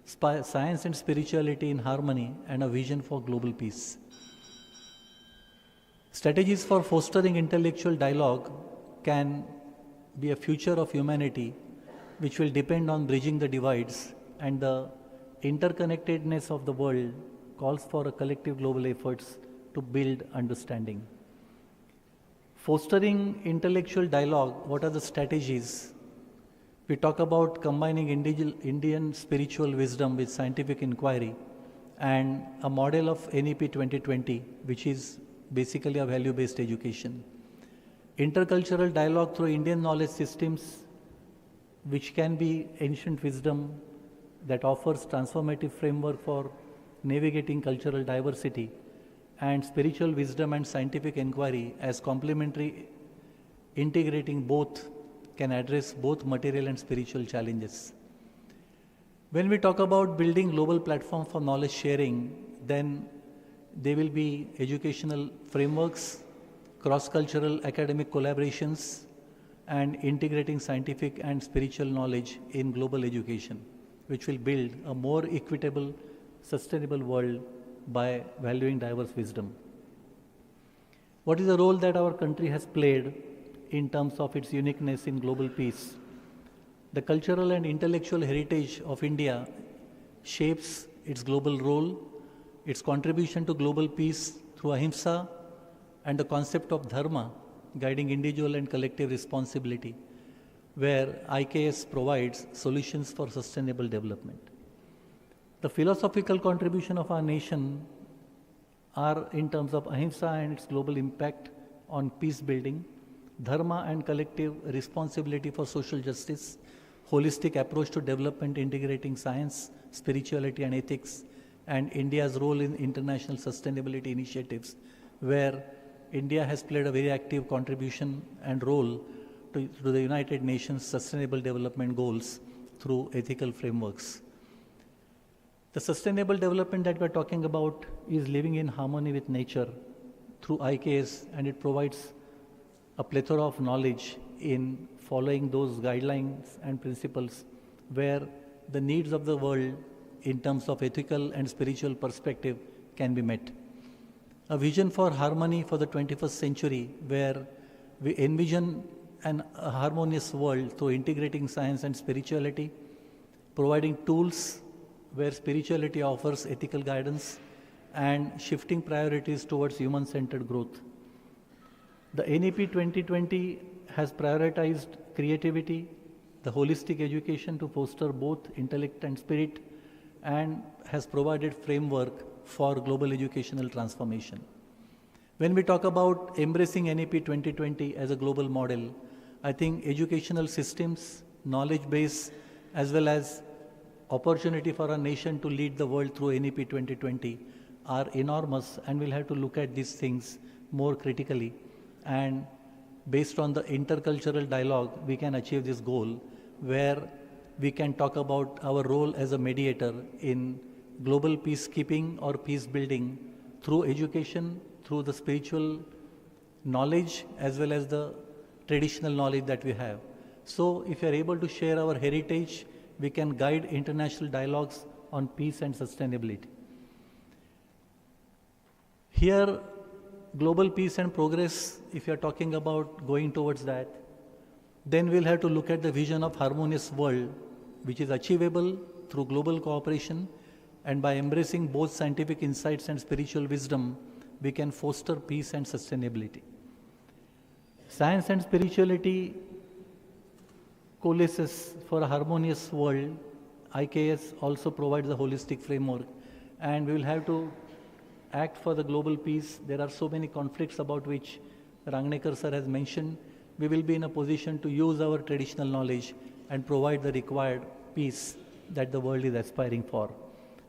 science and spirituality in harmony, and a vision for global peace. Strategies for fostering intellectual dialogue can be a future of humanity which will depend on bridging the divides, and the interconnectedness of the world calls for a collective global efforts to build understanding. Fostering intellectual dialogue, what are the strategies? We talk about combining Indian spiritual wisdom with scientific inquiry, and a model of NEP 2020, which is basically a value-based education. Intercultural dialogue through Indian knowledge systems, which can be ancient wisdom that offers transformative framework for navigating cultural diversity, and spiritual wisdom and scientific inquiry as complementary, integrating both, can address both material and spiritual challenges. When we talk about building global platform for knowledge sharing, then there will be educational frameworks, cross-cultural academic collaborations, and integrating scientific and spiritual knowledge in global education, which will build a more equitable, sustainable world by valuing diverse wisdom. What is the role that our country has played in terms of its uniqueness in global peace? The cultural and intellectual heritage of India shapes its global role, its contribution to global peace through ahimsa, and the concept of dharma guiding individual and collective responsibility, where IKS provides solutions for sustainable development. The philosophical contribution of our nation are in terms of ahimsa and its global impact on peace building, dharma and collective responsibility for social justice, holistic approach to development integrating science, spirituality and ethics, and India's role in international sustainability initiatives, where India has played a very active contribution and role to the United Nations Sustainable Development Goals through ethical frameworks. The sustainable development that we're talking about is living in harmony with nature through IKS, and it provides a plethora of knowledge in following those guidelines and principles where the needs of the world in terms of ethical and spiritual perspective can be met. A vision for harmony for the 21st century where we envision a harmonious world through integrating science and spirituality, providing tools where spirituality offers ethical guidance, and shifting priorities towards human-centered growth. The NEP 2020 has prioritized creativity, the holistic education to foster both intellect and spirit, and has provided framework for global educational transformation. When we talk about embracing NEP 2020 as a global model, I think educational systems, knowledge base, as well as opportunity for our nation to lead the world through NEP 2020 are enormous, and we'll have to look at these things more critically. And based on the intercultural dialogue, we can achieve this goal where we can talk about our role as a mediator in global peacekeeping or peace building through education, through the spiritual knowledge as well as the traditional knowledge that we have. So if we are able to share our heritage, we can guide international dialogues on peace and sustainability. Here, global peace and progress, if you are talking about going towards that, then we'll have to look at the vision of harmonious world, which is achievable through global cooperation, and by embracing both scientific insights and spiritual wisdom, we can foster peace and sustainability. Science and spirituality coalesces for a harmonious world. IKS also provides a holistic framework, and we will have to act for the global peace. There are so many conflicts about which Rangnekar sir has mentioned. We will be in a position to use our traditional knowledge and provide the required peace that the world is aspiring for.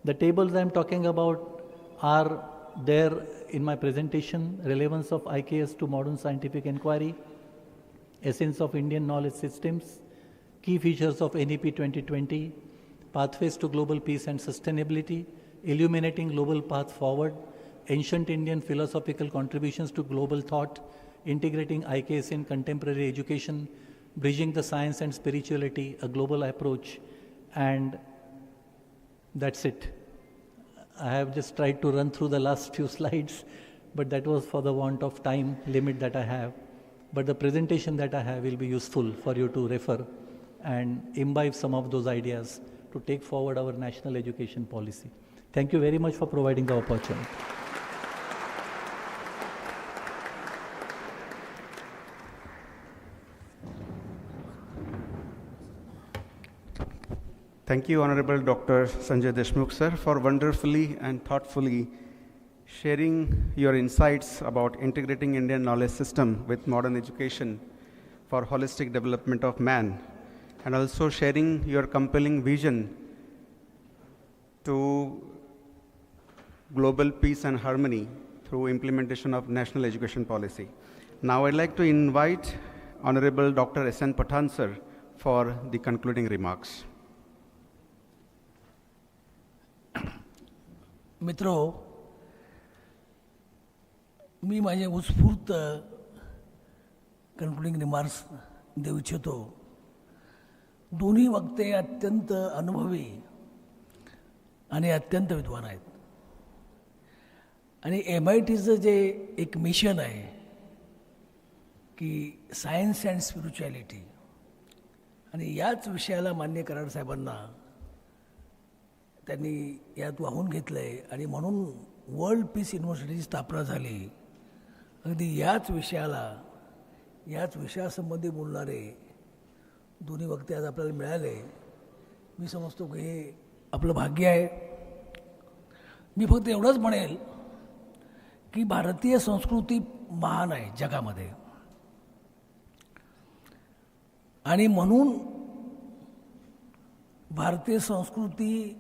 The tables I am talking about are there in my presentation: relevance of IKS to modern scientific inquiry, essence of Indian knowledge systems, key features of NEP 2020, pathways to global peace and sustainability, illuminating global path forward, ancient Indian philosophical contributions to global thought, integrating IKS in contemporary education, bridging the science and spirituality, a global approach, and that's it. I have just tried to run through the last few slides, but that was for the want of time limit that I have. But the presentation that I have will be useful for you to refer and imbibe some of those ideas to take forward our national education policy. Thank you very much for providing the opportunity. Thank you, Honorable Dr. Sanjay Deshmukh, sir, for wonderfully and thoughtfully sharing your insights about integrating Indian knowledge system with modern education for holistic development of man, and also sharing your compelling vision to global peace and harmony through implementation of national education policy. Now I'd like to invite Honorable Dr. S.N. Pathan, sir, for the concluding remarks. मित्रो, मी माझे उत्स्फूर्त concluding remarks देऊ इच्छितो. दोन्ही वक्ते अत्यंत अनुभवी आणि अत्यंत विद्वान आहेत, आणि MITचं जे एक मिशन आहे की सायन्स अँड स्पिरिच्युअलिटी, आणि याच विषयाला मान्य कराड साहेबांना त्यांनी यात वाहून घेतलं आहे, आणि म्हणून वर्ल्ड पीस युनिव्हर्सिटीची स्थापना झाली. अगदी याच विषयासंबंधी बोलणारे दोन्ही वक्ते आज आपल्याला मिळाले. मी समजतो की हे आपलं भाग्य आहे. मी फक्त एवढंच म्हणेल की भारतीय संस्कृती महान आहे जगामध्ये, आणि म्हणून भारतीय संस्कृतीमध्ये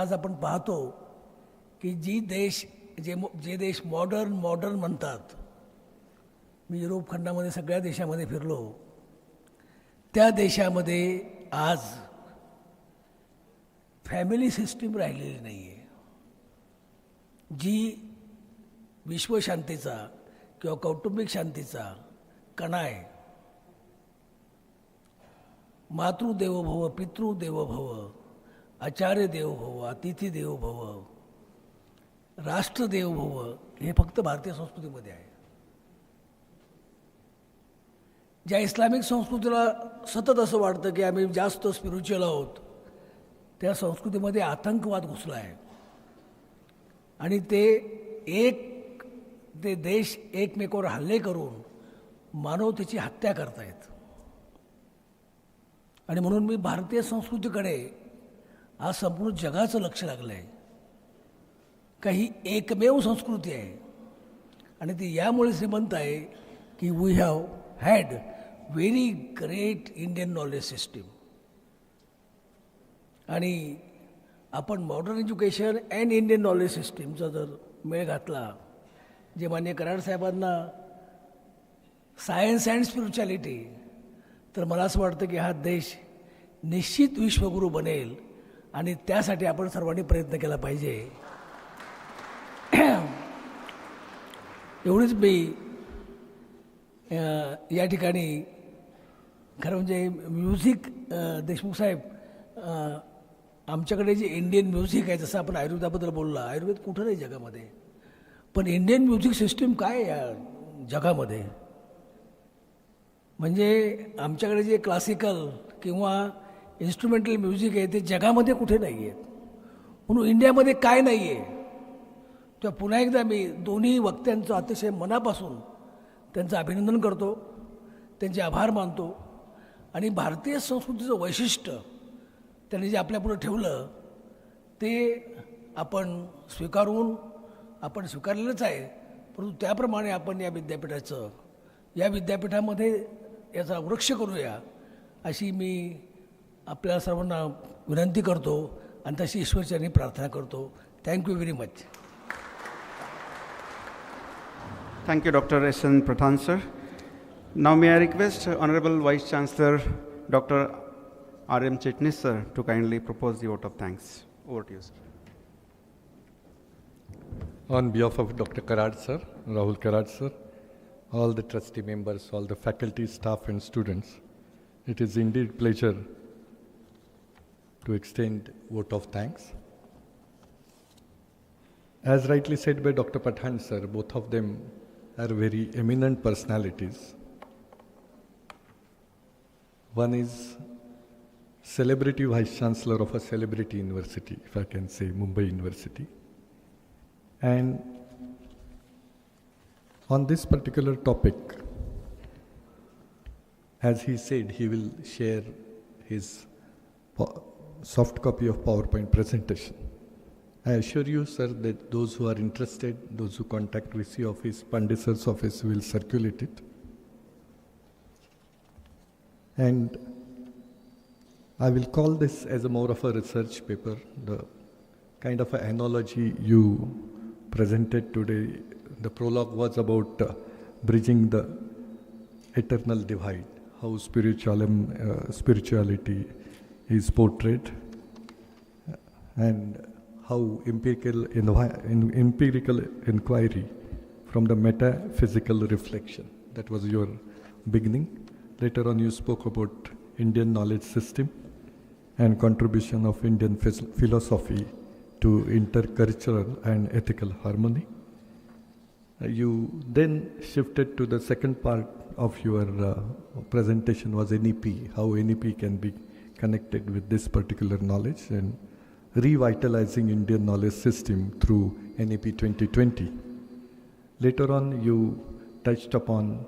आज आपण पाहतो की जे देश मॉडर्न म्हणतात, मी युरोप खंडामध्ये सगळ्या देशामध्ये फिरलो, त्या देशामध्ये आज फॅमिली सिस्टीम राहिलेली नाही आहे, जी विश्वशांतीचा किंवा कौटुंबिक शांतीचा कणा आहे. मातृदेवोभव, पितृदेवोभव, आचार्य देवोभव, अतिथी देवोभव, राष्ट्रदेवोभव हे फक्त भारतीय संस्कृतीमध्ये आहे. ज्या इस्लामिक संस्कृतीला सतत असं वाटतं की आम्ही जास्त स्पिरिच्युअल आहोत, त्या संस्कृतीमध्ये आतंकवाद घुसला आहे आणि ते देश एकमेकावर हल्ले करून मानवतेची हत्या करतायत. आणि म्हणून मी भारतीय संस्कृतीकडे आज संपूर्ण जगाचं लक्ष लागलं आहे. काही एकमेव संस्कृती आहे आणि ती यामुळे श्रीमंत आहे की we have had very great Indian knowledge system. आणि आपण modern education and Indian knowledge सिस्टीमचा जर मेळ घातला, जे मान्य कराड साहेबांना सायन्स अँड स्पिरिच्युअलिटी, तर मला असं वाटतं की हा देश निश्चित विश्वगुरू बनेल आणि त्यासाठी आपण सर्वांनी प्रयत्न केला पाहिजे. एवढीच मी या ठिकाणी खरं म्हणजे म्युझिक, देशमुख साहेब, आमच्याकडे जे इंडियन म्युझिक आहे, जसं आपण आयुर्वेदाबद्दल बोलला, आयुर्वेद कुठं नाही जगामध्ये, पण इंडियन म्युझिक सिस्टीम काय आहे या जगामध्ये. म्हणजे आमच्याकडे जे क्लासिकल किंवा इन्स्ट्रुमेंटल म्युझिक आहे ते जगामध्ये कुठे नाही आहे. म्हणून इंडियामध्ये काय नाही आहे, तेव्हा पुन्हा एकदा मी दोन्ही वक्त्यांचं अतिशय मनापासून त्यांचं अभिनंदन करतो, त्यांचे आभार मानतो. आणि भारतीय संस्कृतीचं वैशिष्ट्य त्यांनी जे आपल्यापुढं ठेवलं ते आपण स्वीकारलेलंच आहे, परंतु त्याप्रमाणे आपण या विद्यापीठामध्ये याचा वृक्ष करूया अशी मी आपल्या सर्वांना विनंती करतो आणि तशी ईश्वरचरणी प्रार्थना करतो. Thank you very much. Thank you, Dr. S.N. Pradhan, sir. Now may I request Honorable Vice Chancellor Dr. R.M. Chitnis, sir, to kindly propose the vote of thanks. Over to you, sir. On behalf of Dr. Karad, sir, Rahul Karad, sir, all the trustee members, all the faculty, staff and students, it is indeed pleasure to extend vote of thanks. As rightly said by Dr. Pathan, sir, both of them are very eminent personalities. One is celebrity vice chancellor of a celebrity university, if I can say, Mumbai University. And on this particular topic, as he said, he will share his soft copy of PowerPoint presentation. I assure you, sir, that those who are interested, those who contact VC office, Pandit office will circulate it. And I will call this as a more of a research paper. The kind of an analogy you presented today, the prologue was about bridging the eternal divide, how spirituality is portrayed, and how empirical inquiry from the metaphysical reflection. That was your beginning. Later on you spoke about Indian knowledge system and contribution of Indian philosophy to intercultural and ethical harmony. You then shifted to the second part of your presentation was NEP, how NEP can be connected with this particular knowledge and revitalizing Indian knowledge system through NEP 2020. Later on, you touched upon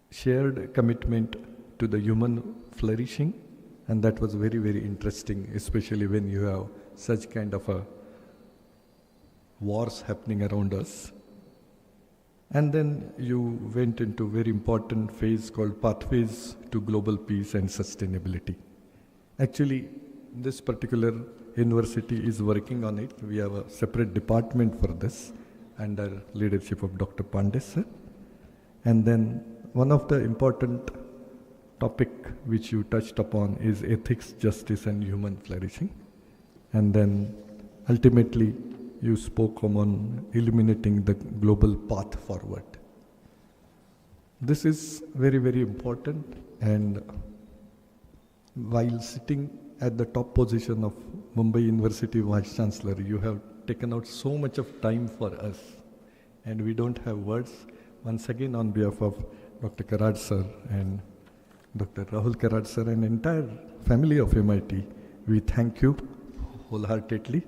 shared commitment to the human flourishing, and that was very, very interesting, especially when you have such kind of a wars happening around us. And then you went into a very important phase called Pathways to Global Peace and Sustainability. Actually, this particular university is working on it. We have a separate department for this under leadership of Dr. Pandey sir. And then one of the important topic which you touched upon is ethics, justice and human flourishing. And then ultimately you spoke on eliminating the global path forward. This is very, very important, and while sitting at the top position of Mumbai University Vice Chancellor, you have taken out so much of time for us, and we don't have words. Once again, on behalf of Dr. Karad sir and Dr. Rahul Karad sir and entire family of MIT, we thank you wholeheartedly.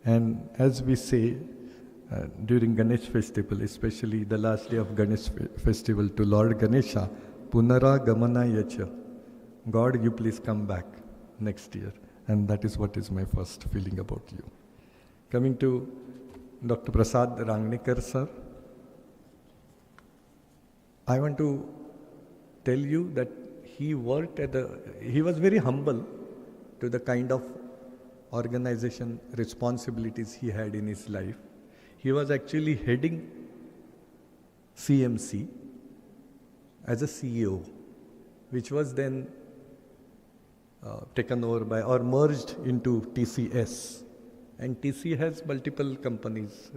And as we say during Ganesh festival, especially the last day of Ganesh festival, to Lord Ganesha, Punara Gamana Yacha, God, you please come back next year. And that is what is my first feeling about you. Coming to Dr. Prasad Rangnekar sir, I want to tell you that he worked he was very humble to the kind of organization responsibilities he had in his life. He was actually heading CMC as a CEO, which was then taken over by or merged into TCS. And TC has multiple companies,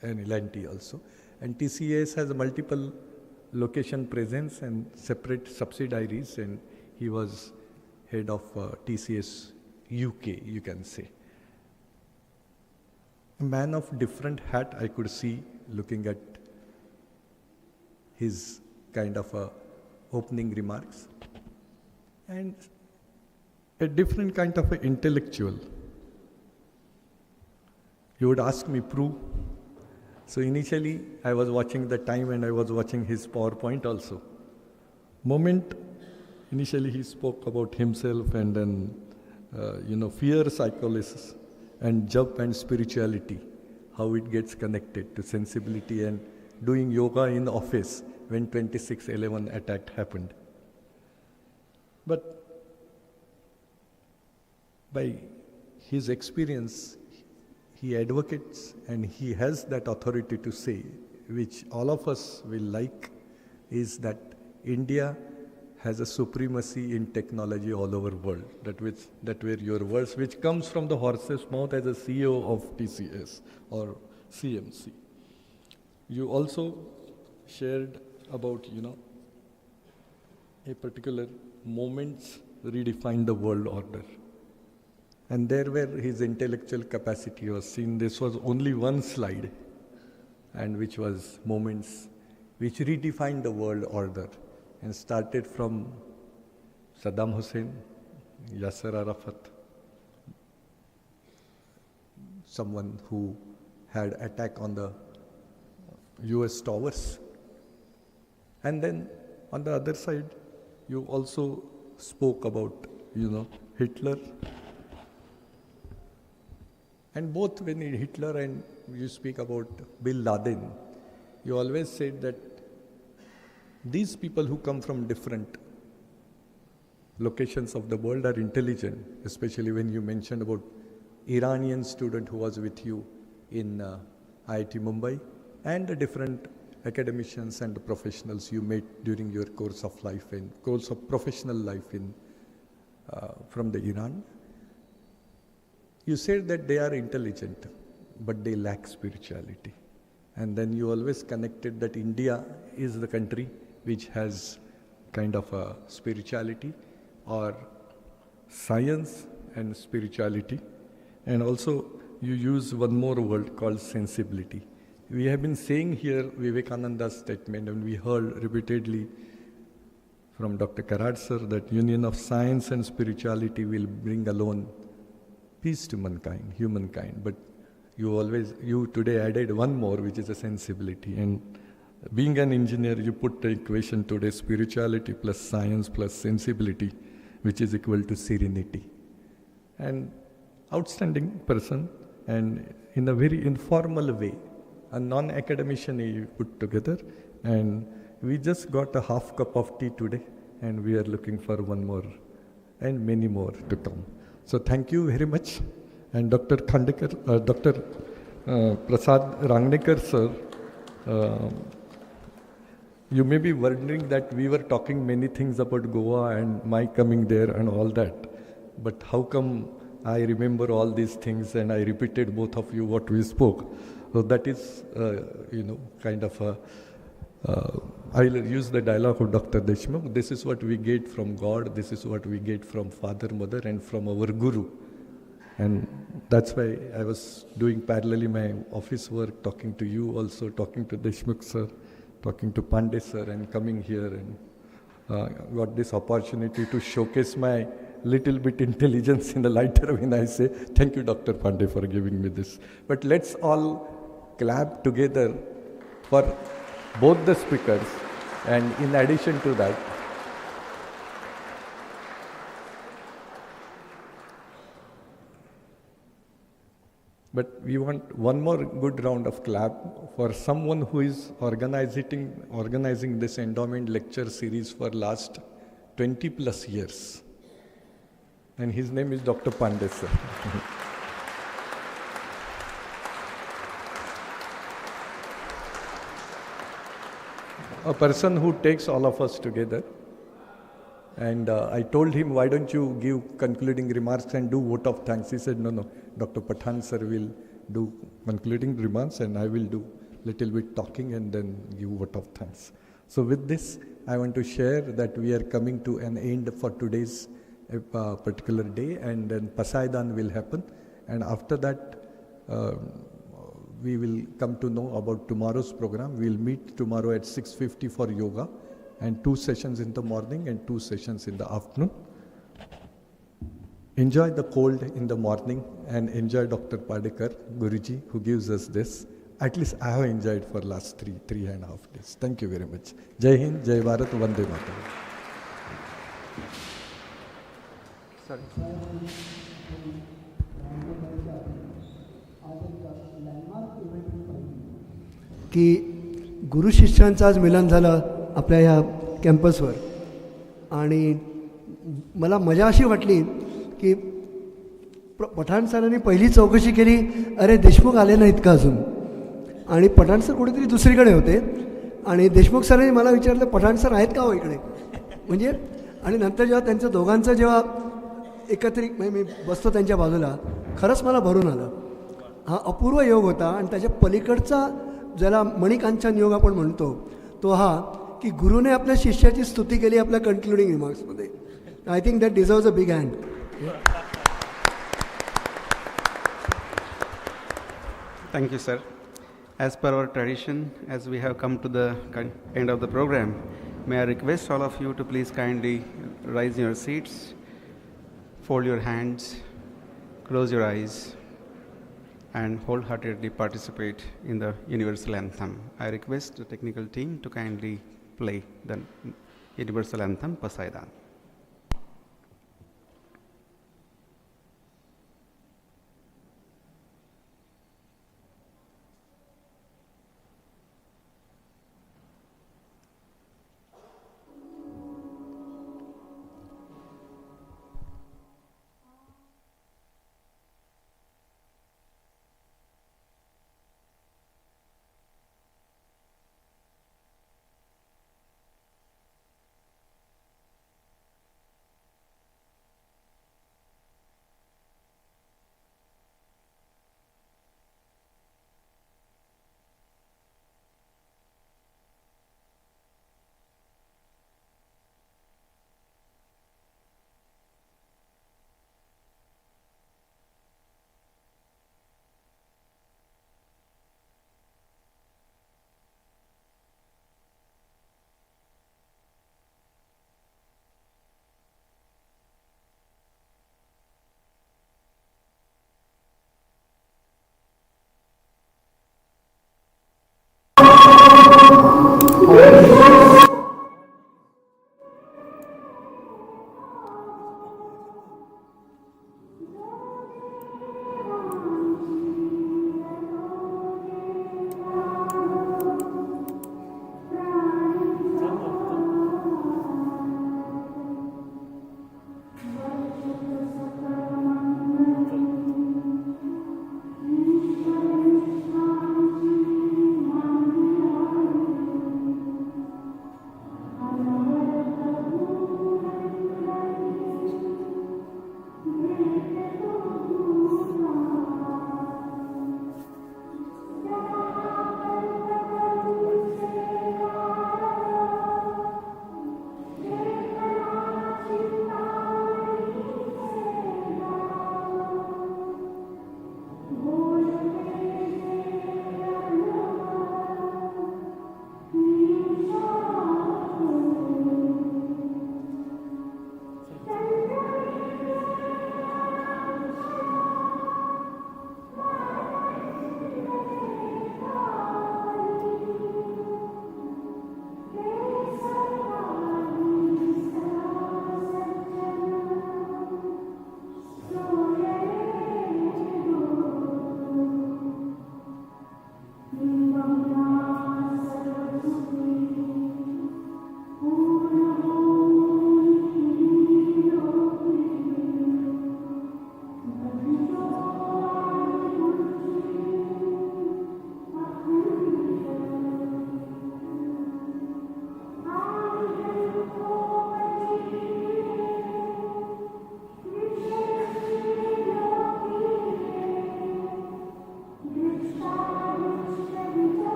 and L&T also. And TCS has multiple location presence and separate subsidiaries, and he was head of TCS UK, you can say. A man of different hat I could see looking at his kind of opening remarks, and a different kind of intellectual. You would ask me, prove. So initially I was watching the time and I was watching his PowerPoint also. Initially he spoke about himself and then fear psychosis and jap and spirituality, how it gets connected to sensibility, and doing yoga in the office when 26/11 attack happened. But by his experience, he advocates and he has that authority to say, which all of us will like, is that India has a supremacy in technology all over world. That were your words, which comes from the horse's mouth as a CEO of TCS or CMC. You also shared about, a particular moments redefined the world order. And there where his intellectual capacity was seen. This was only one slide, and which was moments which redefined the world order, and started from Saddam Hussein, Yasser Arafat, someone who had attack on the US towers. And then on the other side, you also spoke about, Hitler. And both when Hitler and you speak about Bin Laden, you always said that these people who come from different locations of the world are intelligent, especially when you mentioned about Iranian student who was with you in IIT Mumbai, and the different academicians and professionals you met during your course of life and course of professional life in from the Iran. You said that they are intelligent, but they lack spirituality. And then you always connected that India is the country which has kind of a spirituality or science and spirituality. And also you use one more word called sensibility. We have been saying here Vivekananda's statement, and we heard repeatedly from Dr. Karad sir that union of science and spirituality will bring alone peace to mankind, humankind. But you today added one more, which is a sensibility. And being an engineer, you put the equation today, spirituality plus science plus sensibility, which is equal to serenity. And outstanding person, and in a very informal way, a non-academician he put together, and we just got a half cup of tea today, and we are looking for one more and many more to come. So thank you very much. And Dr. Prasad Rangnekar sir, you may be wondering that we were talking many things about Goa and my coming there and all that, but how come I remember all these things and I repeated both of you what we spoke? So that is, kind of a, I'll use the dialogue of Dr. Deshmukh. This is what we get from God, this is what we get from Father, Mother and from our Guru. And that's why I was doing parallelly my office work, talking to you also, talking to Deshmukh sir, talking to Pandey sir, and coming here and got this opportunity to showcase my little bit intelligence in the lighter when I say, thank you Dr. Pandey for giving me this. But let's all clap together for both the speakers, and in addition to that, but we want one more good round of clap for someone who is organizing this endowment lecture series for last 20 plus years. And his name is Dr. Pandey sir. A person who takes all of us together. And I told him, why don't you give concluding remarks and do vote of thanks? He said, no, Dr. Pathan sir will do concluding remarks and I will do little bit talking and then give vote of thanks. So with this, I want to share that we are coming to an end for today's particular day, and then Pasaidan will happen. And after that, we will come to know about tomorrow's program. We will meet tomorrow at 6:50 for yoga, and 2 sessions in the morning and 2 sessions in the afternoon. Enjoy the cold in the morning and enjoy Dr. Padekar, Guruji, who gives us this. At least I have enjoyed for last 3.5 days. Thank you very much. Jai Hind, Jai Bharat, Vande Mataram. Sorry. की गुरु शिष्यांचं आज मिलन झालं आपल्या ह्या कॅम्पसवर, आणि मला मजा अशी वाटली की पठाण सरांनी पहिली चौकशी केली, अरे देशमुख आले नाहीत का अजून, आणि पठाण सर कुठेतरी दुसरीकडे होते, आणि देशमुख सरांनी मला विचारलं पठाण सर आहेत का हो इकडे, म्हणजे आणि नंतर जेव्हा त्यांचं दोघांचं जेव्हा एकत्रित मी बसतो त्यांच्या बाजूला, खरंच मला भरून आलं. हा अपूर्व योग होता. आणि त्याच्या पलीकडचा ज्याला मणिकांचन योग आपण म्हणतो तो हा की गुरुने आपल्या शिष्याची स्तुती केली आपल्या कन्क्लुडिंग रिमार्क्समध्ये. I think that deserves a big hand. Thank you, sir. As per our tradition, as we have come to the end of the program, may I request all of you to please kindly rise in your seats, fold your hands, close your eyes, and wholeheartedly participate in the universal anthem. I request the technical team to kindly play the universal anthem, Pasaidan.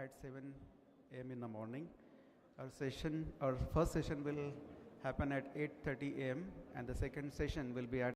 at 7 a.m. in the morning. Our first session will happen at 8:30 a.m. and the second session will be at